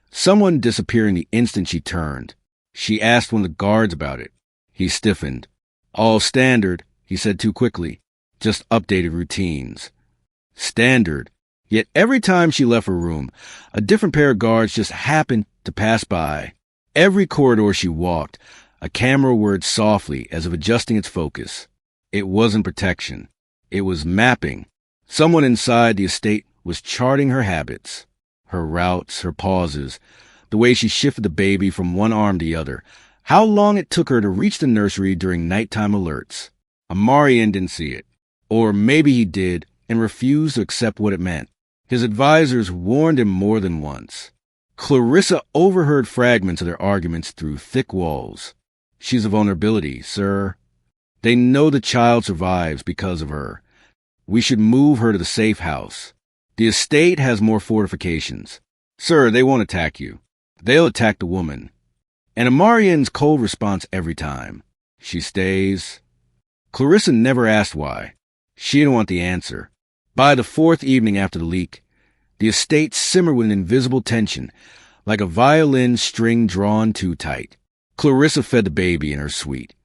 Someone disappearing the instant she turned. She asked one of the guards about it. He stiffened. All standard, he said too quickly. Just updated routines. Standard. Yet every time she left her room, a different pair of guards just happened to pass by. Every corridor she walked, a camera whirred softly as if adjusting its focus. It wasn't protection. It was mapping. Someone inside the estate was charting her habits, her routes, her pauses, the way she shifted the baby from one arm to the other, how long it took her to reach the nursery during nighttime alerts. Amarian didn't see it. Or maybe he did and refused to accept what it meant. His advisors warned him more than once. Clarissa overheard fragments of their arguments through thick walls. She's a vulnerability, sir. They know the child survives because of her. We should move her to the safe house. The estate has more fortifications. Sir, they won't attack you. They'll attack the woman. And Amarian's cold response every time. She stays. Clarissa never asked why. She didn't want the answer. By the 4th evening after the leak, the estate simmered with an invisible tension, like a violin string drawn too tight. Clarissa fed the baby in her suite,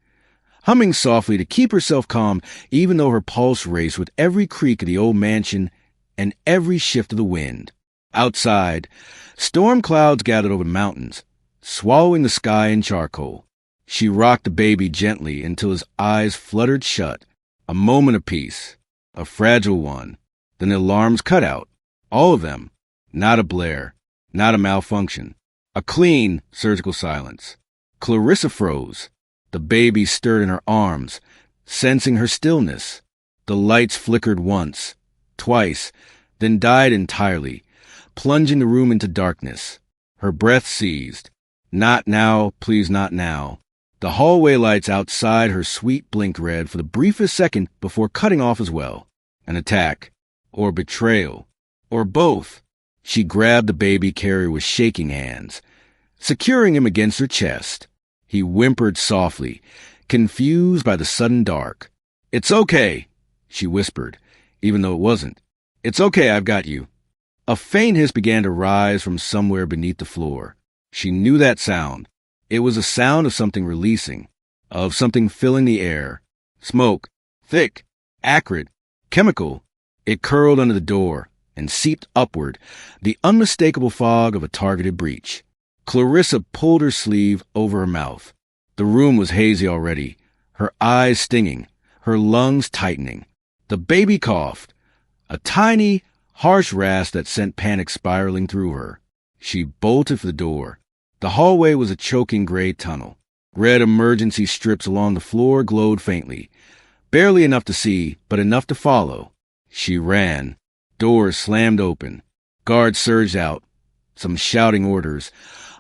humming softly to keep herself calm even though her pulse raced with every creak of the old mansion and every shift of the wind. Outside, storm clouds gathered over the mountains, swallowing the sky in charcoal. She rocked the baby gently until his eyes fluttered shut. A moment of peace, a fragile one. Then the alarms cut out. All of them. Not a blare, not a malfunction. A clean, surgical silence. Clarissa froze. The baby stirred in her arms, sensing her stillness. The lights flickered once, twice, then died entirely, plunging the room into darkness. Her breath seized. Not now, please not now. The hallway lights outside her suite blinked red for the briefest second before cutting off as well. An attack. Or betrayal. Or both. She grabbed the baby carrier with shaking hands, securing him against her chest. He whimpered softly, confused by the sudden dark. It's okay, she whispered, even though it wasn't. It's okay, I've got you. A faint hiss began to rise from somewhere beneath the floor. She knew that sound. It was a sound of something releasing, of something filling the air. Smoke, thick, acrid, chemical. It curled under the door and seeped upward, the unmistakable fog of a targeted breach. Clarissa pulled her sleeve over her mouth. The room was hazy already, her eyes stinging, her lungs tightening. The baby coughed, a tiny, harsh rasp that sent panic spiraling through her. She bolted for the door. The hallway was a choking gray tunnel. Red emergency strips along the floor glowed faintly, barely enough to see, but enough to follow. She ran. Doors slammed open. Guards surged out, some shouting orders,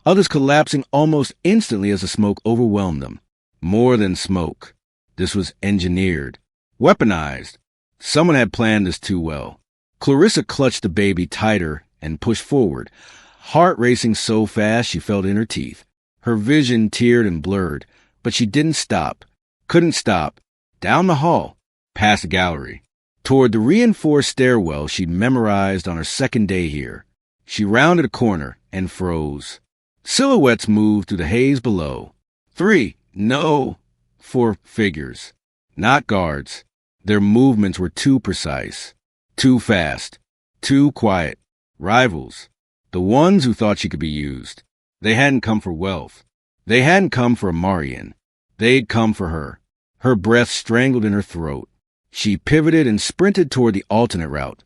others collapsing almost instantly as the smoke overwhelmed them. More than smoke. This was engineered, weaponized. Someone had planned this too well. Clarissa clutched the baby tighter and pushed forward, heart racing so fast she felt in her teeth. Her vision teared and blurred, but she didn't stop, couldn't stop. Down the hall, past the gallery, toward the reinforced stairwell she'd memorized on her second day here. She rounded a corner and froze. Silhouettes moved through the haze below. 3, no, 4 figures. Not guards. Their movements were too precise, too fast, Two quiet. Rivals. The ones who thought she could be used. They hadn't come for wealth. They hadn't come for a Marian. They'd come for her. Her breath strangled in her throat. She pivoted and sprinted toward the alternate route,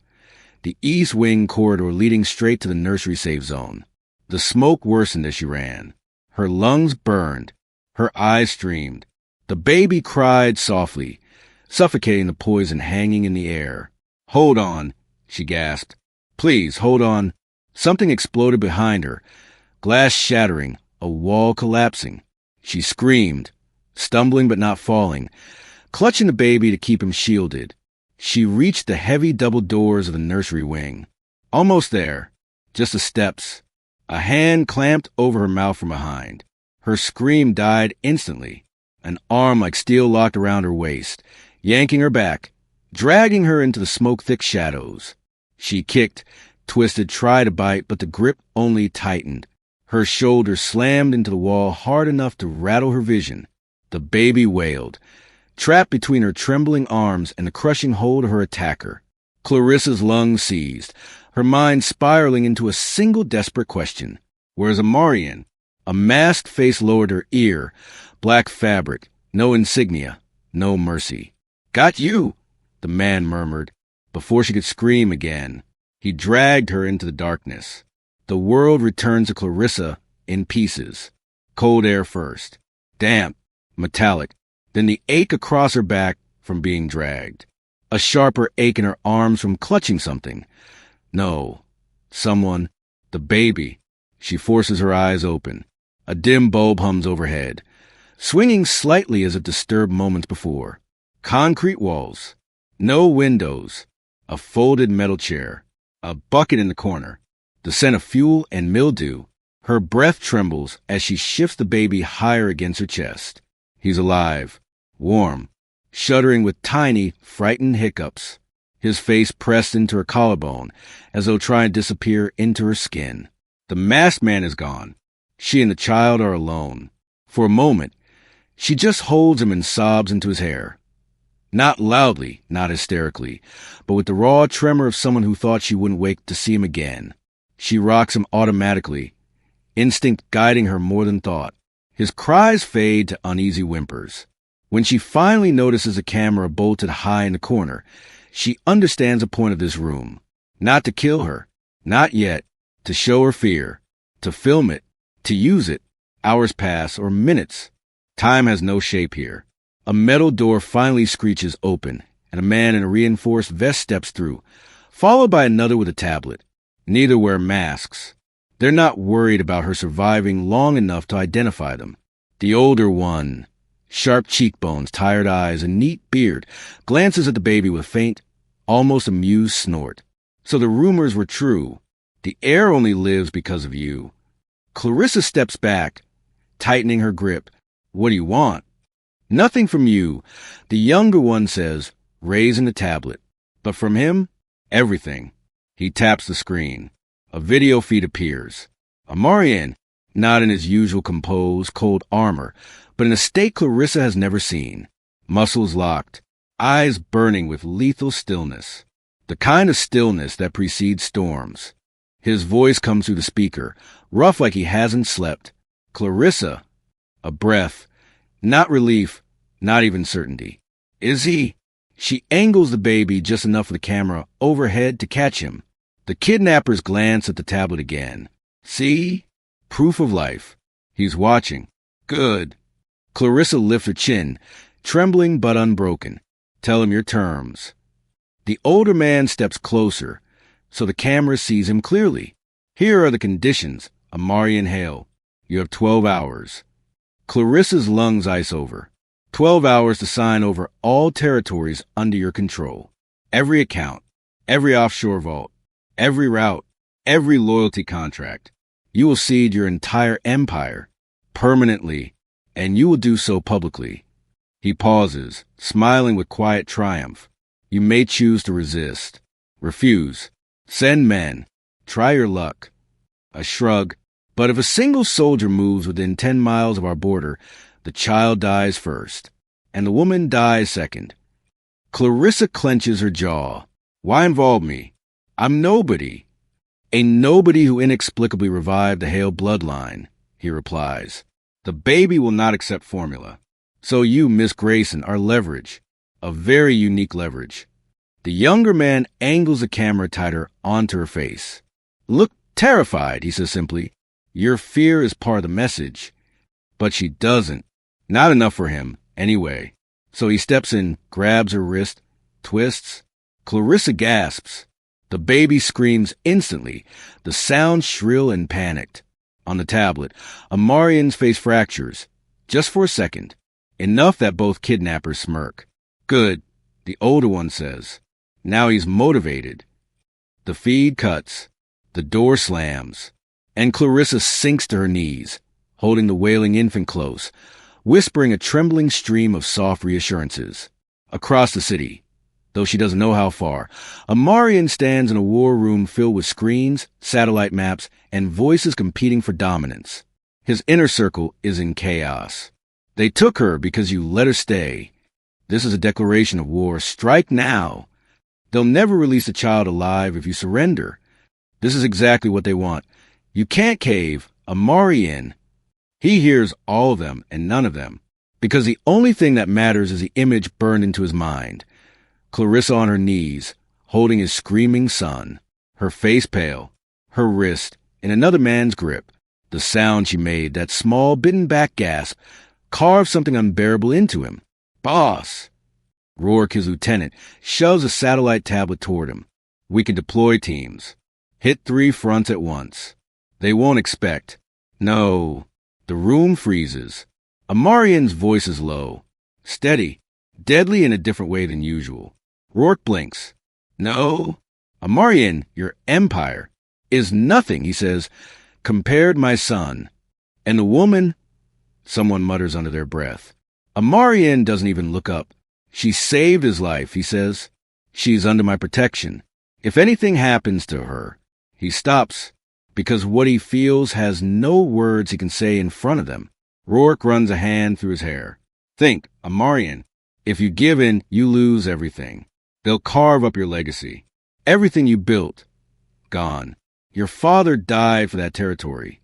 the east wing corridor leading straight to the nursery safe zone. The smoke worsened as she ran. Her lungs burned. Her eyes streamed. The baby cried softly, suffocating the poison hanging in the air. "Hold on," she gasped. "Please, hold on." Something exploded behind her, glass shattering, a wall collapsing. She screamed, stumbling but not falling, clutching the baby to keep him shielded. She reached the heavy double doors of the nursery wing. Almost there, just the steps. A hand clamped over her mouth from behind. Her scream died instantly. An arm like steel locked around her waist, yanking her back, dragging her into the smoke-thick shadows. She kicked, twisted, tried to bite, but the grip only tightened. Her shoulder slammed into the wall hard enough to rattle her vision. The baby wailed, trapped between her trembling arms and the crushing hold of her attacker. Clarissa's lungs seized, her mind spiraling into a single desperate question. Where's Amarian? A masked face lowered her ear, black fabric, no insignia, no mercy. "Got you," the man murmured. Before she could scream again, he dragged her into the darkness. The world returned to Clarissa in pieces. Cold air first, damp, metallic, then the ache across her back from being dragged. A sharper ache in her arms from clutching something. No, someone, the baby. She forces her eyes open. A dim bulb hums overhead, swinging slightly as if disturbed moments before. Concrete walls, no windows, a folded metal chair, a bucket in the corner, the scent of fuel and mildew. Her breath trembles as she shifts the baby higher against her chest. He's alive, warm, shuddering with tiny, frightened hiccups, his face pressed into her collarbone as though trying to disappear into her skin. The masked man is gone. She and the child are alone. For a moment, she just holds him and sobs into his hair. Not loudly, not hysterically, but with the raw tremor of someone who thought she wouldn't wake to see him again. She rocks him automatically, instinct guiding her more than thought. His cries fade to uneasy whimpers. When she finally notices a camera bolted high in the corner, she understands the point of this room. Not to kill her, not yet, to show her fear, to film it, to use it. Hours pass, or minutes. Time has no shape here. A metal door finally screeches open, and a man in a reinforced vest steps through, followed by another with a tablet. Neither wear masks. They're not worried about her surviving long enough to identify them. The older one, sharp cheekbones, tired eyes, and neat beard, glances at the baby with a faint, almost amused snort. So the rumors were true. The air only lives because of you. Clarissa steps back, tightening her grip. "What do you want?" "Nothing from you," the younger one says, raising the tablet. But from him, everything. He taps the screen. A video feed appears. Amarian, not in his usual composed, cold armor, but in a state Clarissa has never seen. Muscles locked, eyes burning with lethal stillness. The kind of stillness that precedes storms. His voice comes through the speaker, rough like he hasn't slept. "Clarissa." A breath. Not relief, not even certainty. "Is he?" She angles the baby just enough for the camera overhead to catch him. The kidnappers glance at the tablet again. "See? Proof of life. He's watching. Good." Clarissa lifts her chin, trembling but unbroken. "Tell him your terms." The older man steps closer, so the camera sees him clearly. "Here are the conditions, Amarian Hale. You have 12 hours. Clarissa's lungs ice over. 12 hours to sign over all territories under your control. Every account, every offshore vault, every route, every loyalty contract. You will cede your entire empire, permanently, and you will do so publicly." He pauses, smiling with quiet triumph. "You may choose to resist. Refuse. Send men. Try your luck." A shrug. "But if a single soldier moves within 10 miles of our border, the child dies first, and the woman dies second." Clarissa clenches her jaw. "Why involve me? I'm nobody. A nobody who inexplicably revived the Hale bloodline, he replies. The baby will not accept formula. So you, Miss Grayson, are leverage. A very unique leverage. The younger man angles the camera tighter onto her face. Look terrified, he says simply. Your fear is part of the message. But she doesn't. Not enough for him, anyway. So he steps in, grabs her wrist, twists. Clarissa gasps. The baby screams instantly, the sound shrill and panicked. On the tablet, Amarian's face fractures, just for a second, enough that both kidnappers smirk. Good, the older one says. Now he's motivated. The feed cuts, the door slams, and Clarissa sinks to her knees, holding the wailing infant close, whispering a trembling stream of soft reassurances. Across the city, though she doesn't know how far, Amarian stands in a war room filled with screens, satellite maps, and voices competing for dominance. His inner circle is in chaos. They took her because you let her stay. This is a declaration of war. Strike now. They'll never release a child alive if you surrender. This is exactly what they want. You can't cave. Amarian. He hears all of them and none of them, because the only thing that matters is the image burned into his mind. Clarissa on her knees, holding his screaming son, her face pale, her wrist in another man's grip. The sound she made, that small, bitten-back gasp, carved something unbearable into him. Boss! Rourke, his lieutenant, shoves a satellite tablet toward him. We can deploy teams. Hit 3 fronts at once. They won't expect. No. The room freezes. Amarian's voice is low. Steady. Deadly in a different way than usual. Rourke blinks. No. Amarian, your empire, is nothing, he says, compared my son. And the woman, someone mutters under their breath. Amarian doesn't even look up. She saved his life, he says. She's under my protection. If anything happens to her, he stops, because what he feels has no words he can say in front of them. Rourke runs a hand through his hair. Think, Amarian, if you give in, you lose everything. They'll carve up your legacy. Everything you built, gone. Your father died for that territory.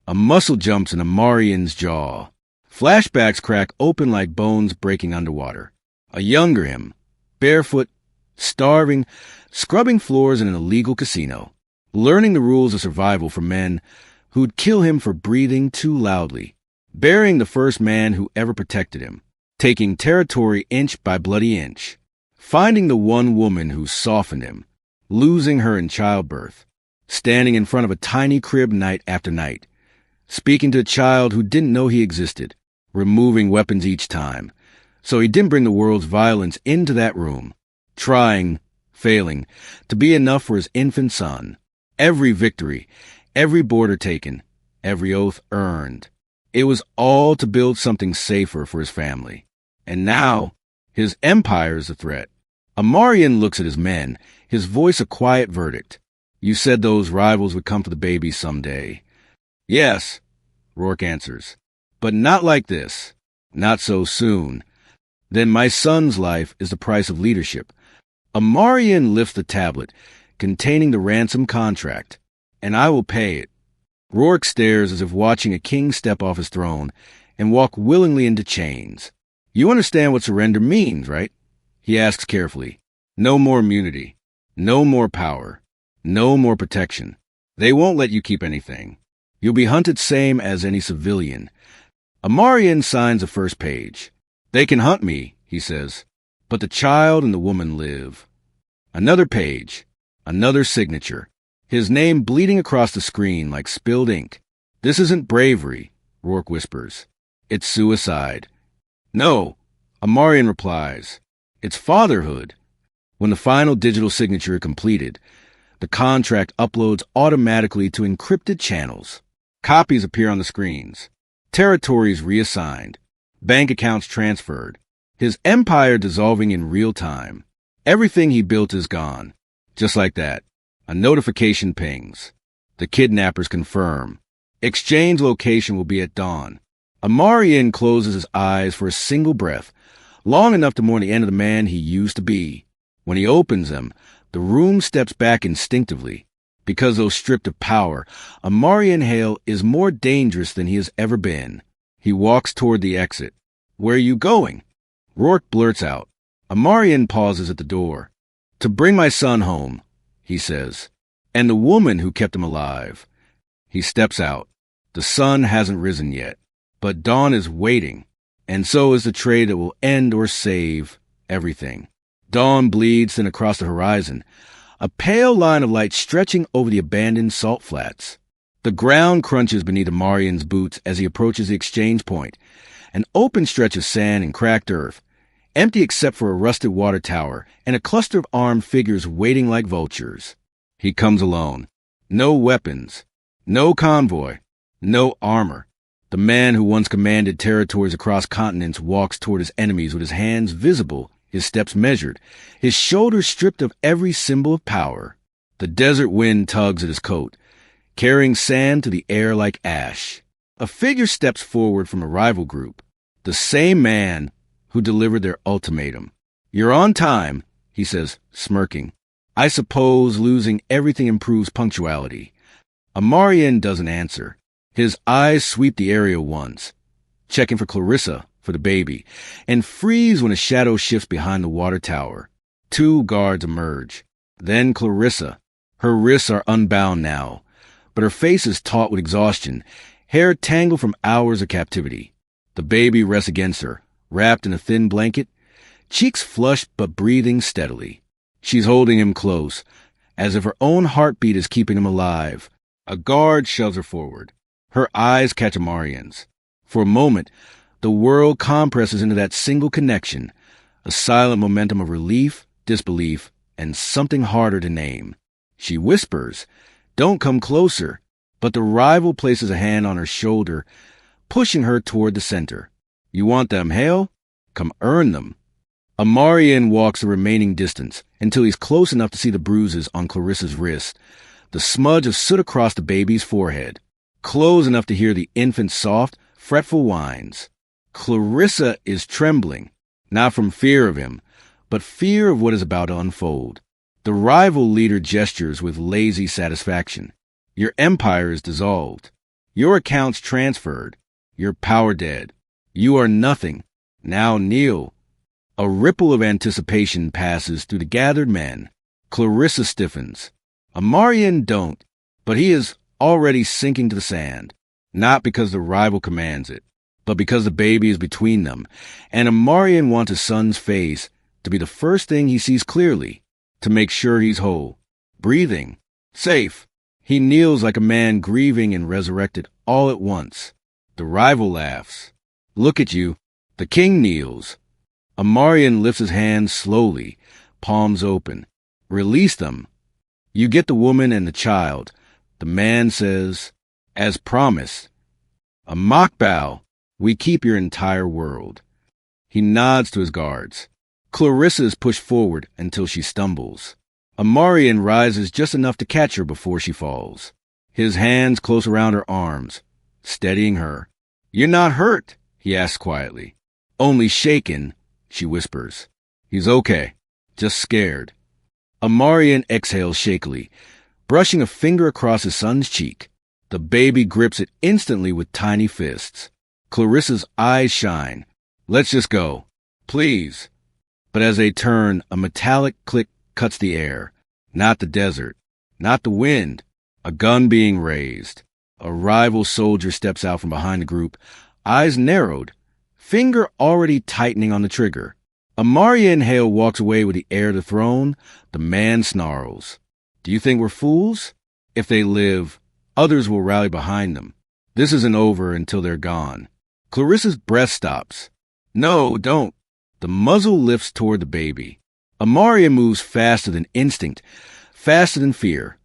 A muscle jumps in Amarian's jaw. Flashbacks crack open like bones breaking underwater. A younger him, barefoot, starving, scrubbing floors in an illegal casino, learning the rules of survival from men who'd kill him for breathing too loudly, burying the first man who ever protected him, taking territory inch by bloody inch, finding the one woman who softened him, losing her in childbirth, standing in front of a tiny crib night after night, speaking to a child who didn't know he existed, removing weapons each time, so he didn't bring the world's violence into that room, trying, failing, to be enough for his infant son. Every victory, every border taken, every oath earned. It was all to build something safer for his family. And now, his empire is a threat. Amarian looks at his men, his voice a quiet verdict. You said those rivals would come for the baby someday. Yes, Rourke answers, but not like this. Not so soon. Then my son's life is the price of leadership. Amarian lifts the tablet containing the ransom contract, and I will pay it. Rourke stares as if watching a king step off his throne and walk willingly into chains. You understand what surrender means, right? He asks carefully. No more immunity. No more power. No more protection. They won't let you keep anything. You'll be hunted same as any civilian. Amarian signs the first page. They can hunt me, he says, but the child and the woman live. Another page. Another signature. His name bleeding across the screen like spilled ink. This isn't bravery, Rourke whispers. It's suicide. No, Amarian replies. It's fatherhood. When the final digital signature is completed, the contract uploads automatically to encrypted channels. Copies appear on the screens. Territories reassigned. Bank accounts transferred. His empire dissolving in real time. Everything he built is gone. Just like that. A notification pings. The kidnappers confirm. Exchange location will be at dawn. Amarian closes his eyes for a single breath, long enough to mourn the end of the man he used to be. When he opens them, The room steps back instinctively. Because though stripped of power, Amarian Hale is more dangerous than he has ever been. He walks toward the exit. "Where are you going?" Rourke blurts out. Amarian pauses at the door. "To bring my son home," he says, "and the woman who kept him alive." He steps out. The sun hasn't risen yet, but dawn is waiting, and so is the trade that will end or save everything. Dawn bleeds thin across the horizon, a pale line of light stretching over the abandoned salt flats. The ground crunches beneath Amarian's boots as he approaches the exchange point, an open stretch of sand and cracked earth, empty except for a rusted water tower and a cluster of armed figures waiting like vultures. He comes alone. No weapons, no convoy, no armor. The man who once commanded territories across continents walks toward his enemies with his hands visible, his steps measured, his shoulders stripped of every symbol of power. The desert wind tugs at his coat, carrying sand to the air like ash. A figure steps forward from a rival group, the same man who delivered their ultimatum. "You're on time," he says, smirking. "I suppose losing everything improves punctuality." Amarian doesn't answer. His eyes sweep the area once, checking for Clarissa, for the baby, and freeze when a shadow shifts behind the water tower. 2 guards emerge. Then Clarissa. Her wrists are unbound now, but her face is taut with exhaustion, hair tangled from hours of captivity. The baby rests against her, wrapped in a thin blanket, cheeks flushed but breathing steadily. She's holding him close, as if her own heartbeat is keeping him alive. A guard shoves her forward. Her eyes catch Amarian's. For a moment, the world compresses into that single connection, a silent momentum of relief, disbelief, and something harder to name. She whispers, "Don't come closer," but the rival places a hand on her shoulder, pushing her toward the center. "You want them, Hale? Come earn them." Amarian walks the remaining distance until he's close enough to see the bruises on Clarissa's wrist, the smudge of soot across the baby's forehead, close enough to hear the infant's soft, fretful whines. Clarissa is trembling, not from fear of him, but fear of what is about to unfold. The rival leader gestures with lazy satisfaction. "Your empire is dissolved. Your accounts transferred. Your power dead. You are nothing. Now kneel." A ripple of anticipation passes through the gathered men. Clarissa stiffens. Amarian don't, but he is already sinking to the sand, not because the rival commands it, but because the baby is between them, and Amarian wants his son's face to be the first thing he sees clearly, to make sure he's whole, breathing, safe. He kneels like a man grieving and resurrected all at once. The rival laughs. "Look at you." The king kneels. Amarian lifts his hands slowly, palms open. "Release them. You get the woman and the child." The man says, "As promised." A mock bow. "We keep your entire world." He nods to his guards. Clarissa is pushed forward until she stumbles. Amarian rises just enough to catch her before she falls. His hands close around her arms, steadying her. "You're not hurt?" he asks quietly. "Only shaken," she whispers. "He's okay, just scared." Amarian exhales shakily, brushing a finger across his son's cheek. The baby grips it instantly with tiny fists. Clarissa's eyes shine. "Let's just go. Please." But as they turn, a metallic click cuts the air. Not the desert. Not the wind. A gun being raised. A rival soldier steps out from behind the group, eyes narrowed, finger already tightening on the trigger. Amarian Hale walks away with the heir to the throne. The man snarls. "Do you think we're fools? If they live, others will rally behind them. This isn't over until they're gone." Clarissa's breath stops. "No, don't." The muzzle lifts toward the baby. Amarian moves faster than instinct, faster than fear,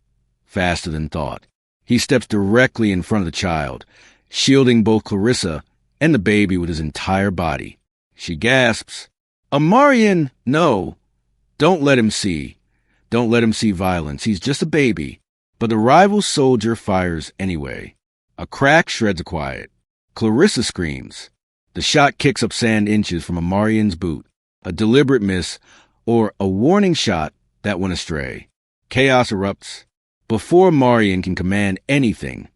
faster than thought. He steps directly in front of the child, shielding both Clarissa and the baby with his entire body. She gasps. "Amarian, no. Don't let him see. Don't let him see violence. He's just a baby." But the rival soldier fires anyway. A crack shreds the quiet. Clarissa screams. The shot kicks up sand inches from Amarian's boot. A deliberate miss, or a warning shot, that went astray. Chaos erupts. Before Marian can command anything,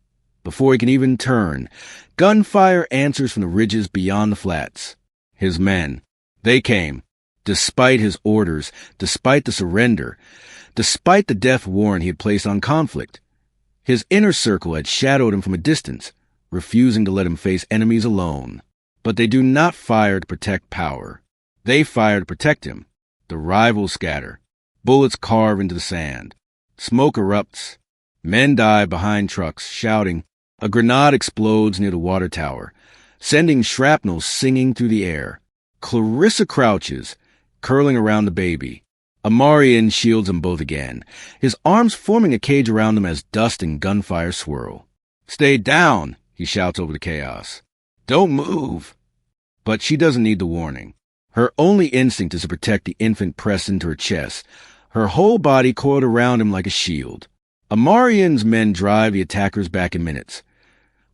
before he can even turn, gunfire answers from the ridges beyond the flats. His men, they came, despite his orders, despite the surrender, despite the death warrant he had placed on conflict. His inner circle had shadowed him from a distance, refusing to let him face enemies alone. But they do not fire to protect power. They fire to protect him. The rivals scatter. Bullets carve into the sand. Smoke erupts. Men die behind trucks, shouting. A grenade explodes near the water tower, sending shrapnel singing through the air. Clarissa crouches, curling around the baby. Amarian shields them both again, his arms forming a cage around them as dust and gunfire swirl. "Stay down," he shouts over the chaos. "Don't move." But she doesn't need the warning. Her only instinct is to protect the infant pressed into her chest, her whole body coiled around him like a shield. Amarian's men drive the attackers back in minutes.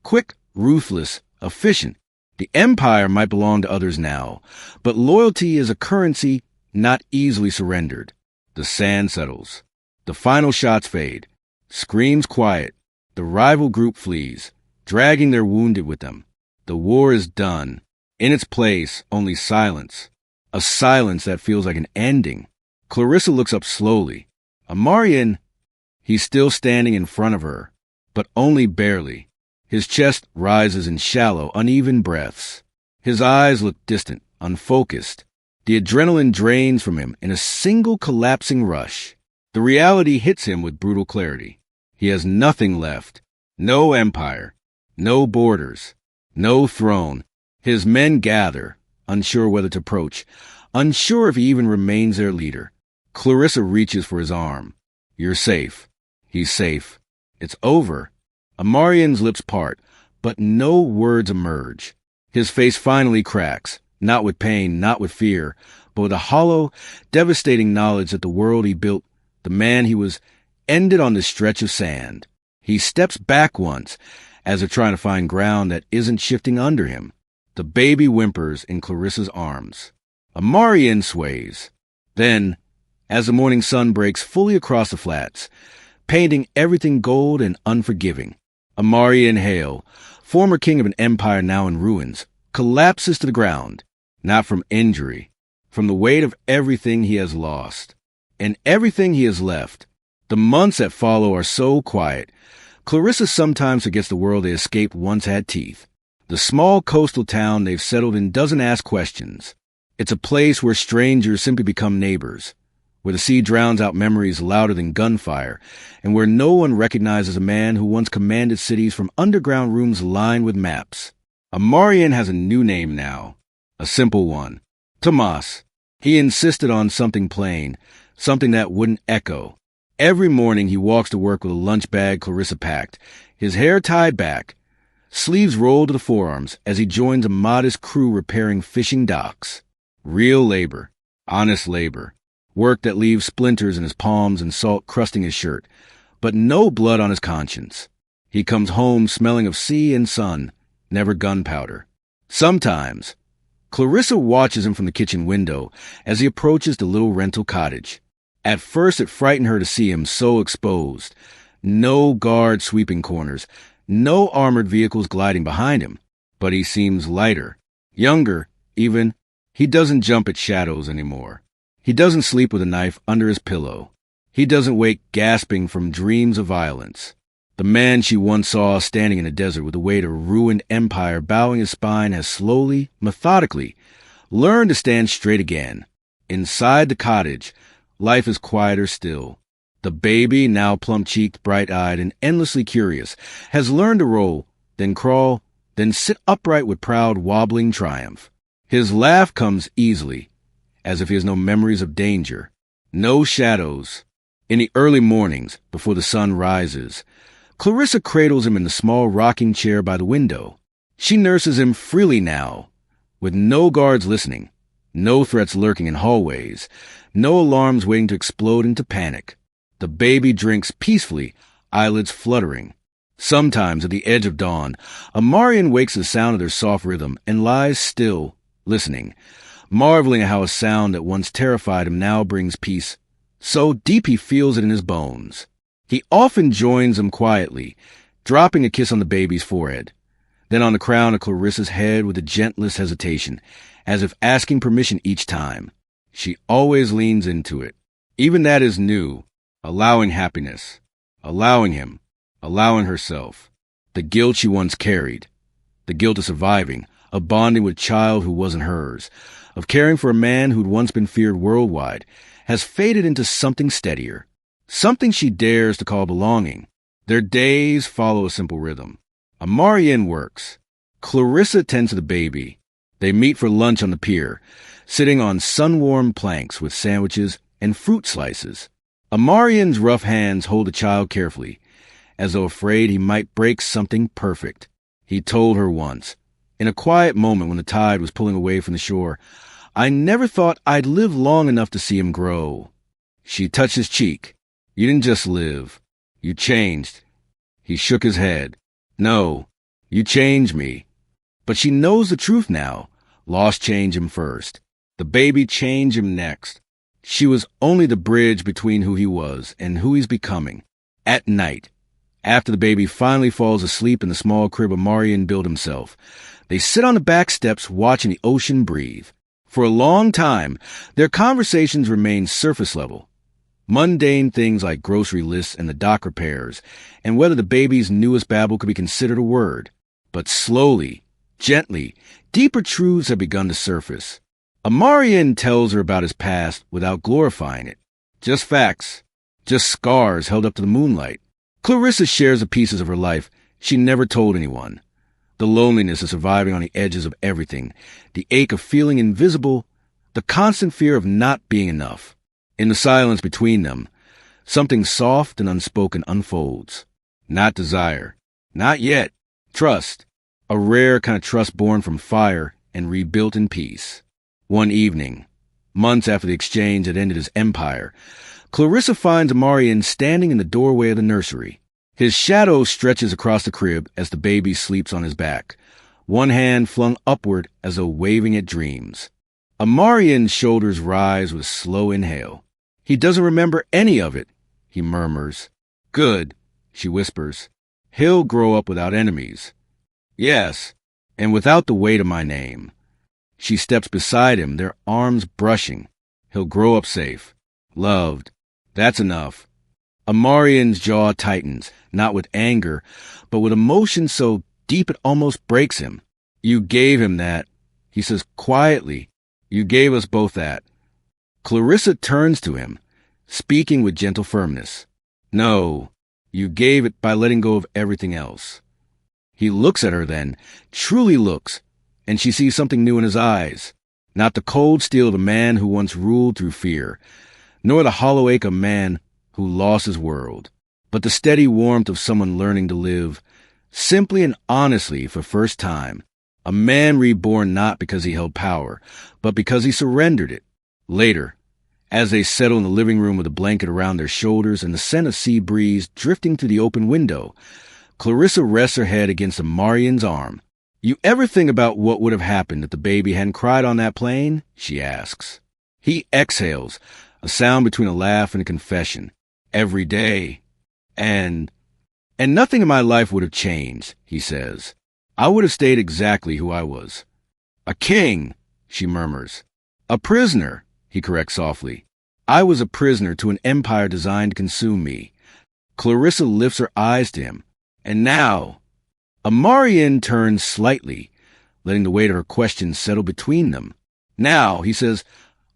Quick, ruthless, efficient. The empire might belong to others now, but loyalty is a currency not easily surrendered. The sand settles. The final shots fade. Screams quiet. The rival group flees, dragging their wounded with them. The war is done. In its place, only silence. A silence that feels like an ending. Clarissa looks up slowly. Amarian, he's still standing in front of her, but only barely. His chest rises in shallow, uneven breaths. His eyes look distant, unfocused. The adrenaline drains from him in a single collapsing rush. The reality hits him with brutal clarity. He has nothing left. No empire. No borders. No throne. His men gather, unsure whether to approach, unsure if he even remains their leader. Clarissa reaches for his arm. "You're safe." He's safe. It's over. Amarian's lips part, but no words emerge. His face finally cracks, not with pain, not with fear, but with a hollow, devastating knowledge that the world he built, the man he was, ended on this stretch of sand. He steps back once, as if trying to find ground that isn't shifting under him. The baby whimpers in Clarissa's arms. Amarian sways. Then, as the morning sun breaks fully across the flats, painting everything gold and unforgiving, Amarian Hale, former king of an empire now in ruins, collapses to the ground, not from injury, from the weight of everything he has lost, and everything he has left. The months that follow are so quiet. Clarissa sometimes forgets the world they escaped once had teeth. The small coastal town they've settled in doesn't ask questions. It's a place where strangers simply become neighbors, where the sea drowns out memories louder than gunfire, and where no one recognizes a man who once commanded cities from underground rooms lined with maps. Amarian has a new name now, a simple one. Tomas. He insisted on something plain, something that wouldn't echo. Every morning he walks to work with a lunch bag Clarissa packed, his hair tied back, sleeves rolled to the forearms as he joins a modest crew repairing fishing docks. Real labor, honest labor. Work that leaves splinters in his palms and salt crusting his shirt, but no blood on his conscience. He comes home smelling of sea and sun, never gunpowder. Sometimes, Clarissa watches him from the kitchen window as he approaches the little rental cottage. At first it frightened her to see him so exposed. No guard sweeping corners, no armored vehicles gliding behind him. But he seems lighter, younger, even. He doesn't jump at shadows anymore. He doesn't sleep with a knife under his pillow. He doesn't wake gasping from dreams of violence. The man she once saw standing in the desert with the weight of a ruined empire bowing his spine has slowly, methodically, learned to stand straight again. Inside the cottage, life is quieter still. The baby, now plump-cheeked, bright-eyed, and endlessly curious, has learned to roll, then crawl, then sit upright with proud, wobbling triumph. His laugh comes easily, as if he has no memories of danger, no shadows. In the early mornings, before the sun rises, Clarissa cradles him in the small rocking chair by the window. She nurses him freely now, with no guards listening, no threats lurking in hallways, no alarms waiting to explode into panic. The baby drinks peacefully, eyelids fluttering. Sometimes, at the edge of dawn, Amarian wakes to the sound of their soft rhythm and lies still, listening, marveling at how a sound that once terrified him now brings peace, so deep he feels it in his bones. He often joins them quietly, dropping a kiss on the baby's forehead, then on the crown of Clarissa's head with the gentlest hesitation, as if asking permission each time. She always leans into it. Even that is new, allowing happiness, allowing him, allowing herself. The guilt she once carried, the guilt of surviving, of bonding with a child who wasn't hers, of caring for a man who'd once been feared worldwide, has faded into something steadier, something she dares to call belonging. Their days follow a simple rhythm. Amarian works. Clarissa tends to the baby. They meet for lunch on the pier, sitting on sun-warmed planks with sandwiches and fruit slices. Amarian's rough hands hold the child carefully, as though afraid he might break something perfect. He told her once, in a quiet moment when the tide was pulling away from the shore, "I never thought I'd live long enough to see him grow." She touched his cheek. "You didn't just live. You changed." He shook his head. "No, you changed me." But she knows the truth now. Loss changed him first. The baby changed him next. She was only the bridge between who he was and who he's becoming. At night, after the baby finally falls asleep in the small crib Amarian built himself, they sit on the back steps watching the ocean breathe. For a long time, their conversations remain surface level. Mundane things like grocery lists and the dock repairs, and whether the baby's newest babble could be considered a word. But slowly, gently, deeper truths have begun to surface. Amarian tells her about his past without glorifying it. Just facts. Just scars held up to the moonlight. Clarissa shares the pieces of her life she never told anyone. The loneliness of surviving on the edges of everything, the ache of feeling invisible, the constant fear of not being enough. In the silence between them, something soft and unspoken unfolds. Not desire. Not yet. Trust. A rare kind of trust born from fire and rebuilt in peace. One evening, months after the exchange had ended his empire, Clarissa finds Amarian standing in the doorway of the nursery. His shadow stretches across the crib as the baby sleeps on his back, one hand flung upward as though waving at dreams. Amarian's shoulders rise with a slow inhale. He doesn't remember any of it, he murmurs. "Good," she whispers. "He'll grow up without enemies." "Yes, and without the weight of my name." She steps beside him, their arms brushing. "He'll grow up safe. Loved. That's enough." Amarian's jaw tightens, not with anger, but with emotion so deep it almost breaks him. "You gave him that," he says quietly. "You gave us both that." Clarissa turns to him, speaking with gentle firmness. "No, you gave it by letting go of everything else." He looks at her then, truly looks, and she sees something new in his eyes. Not the cold steel of a man who once ruled through fear, nor the hollow ache of a man who lost his world, but the steady warmth of someone learning to live, simply and honestly for first time. A man reborn not because he held power, but because he surrendered it. Later, as they settle in the living room with a blanket around their shoulders and the scent of sea breeze drifting through the open window, Clarissa rests her head against Amarian's arm. "You ever think about what would have happened if the baby hadn't cried on that plane?" she asks. He exhales, a sound between a laugh and a confession. "Every day. And nothing in my life would have changed," he says. "I would have stayed exactly who I was." "A king," she murmurs. "A prisoner," he corrects softly. "I was a prisoner to an empire designed to consume me." Clarissa lifts her eyes to him. "And now?" Amarian turns slightly, letting the weight of her question settle between them. "Now," he says,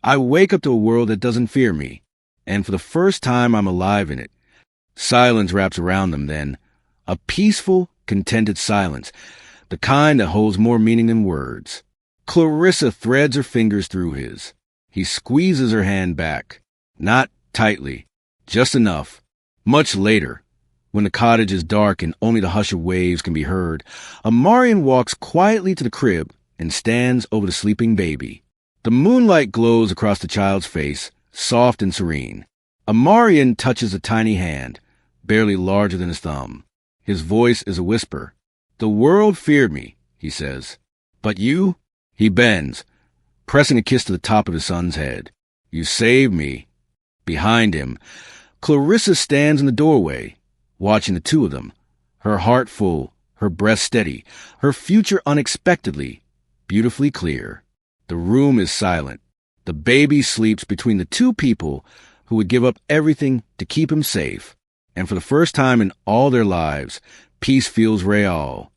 "I wake up to a world that doesn't fear me, and for the first time I'm alive in it." Silence wraps around them then, a peaceful, contented silence, the kind that holds more meaning than words. Clarissa threads her fingers through his. He squeezes her hand back, not tightly, just enough. Much later, when the cottage is dark and only the hush of waves can be heard, Amarian walks quietly to the crib and stands over the sleeping baby. The moonlight glows across the child's face, soft and serene. Amarian touches a tiny hand, barely larger than his thumb. His voice is a whisper. "The world feared me," he says. "But you?" He bends, pressing a kiss to the top of his son's head. "You saved me." Behind him, Clarissa stands in the doorway, watching the two of them, her heart full, her breath steady, her future unexpectedly, beautifully clear. The room is silent. The baby sleeps between the two people who would give up everything to keep him safe. And for the first time in all their lives, peace feels real.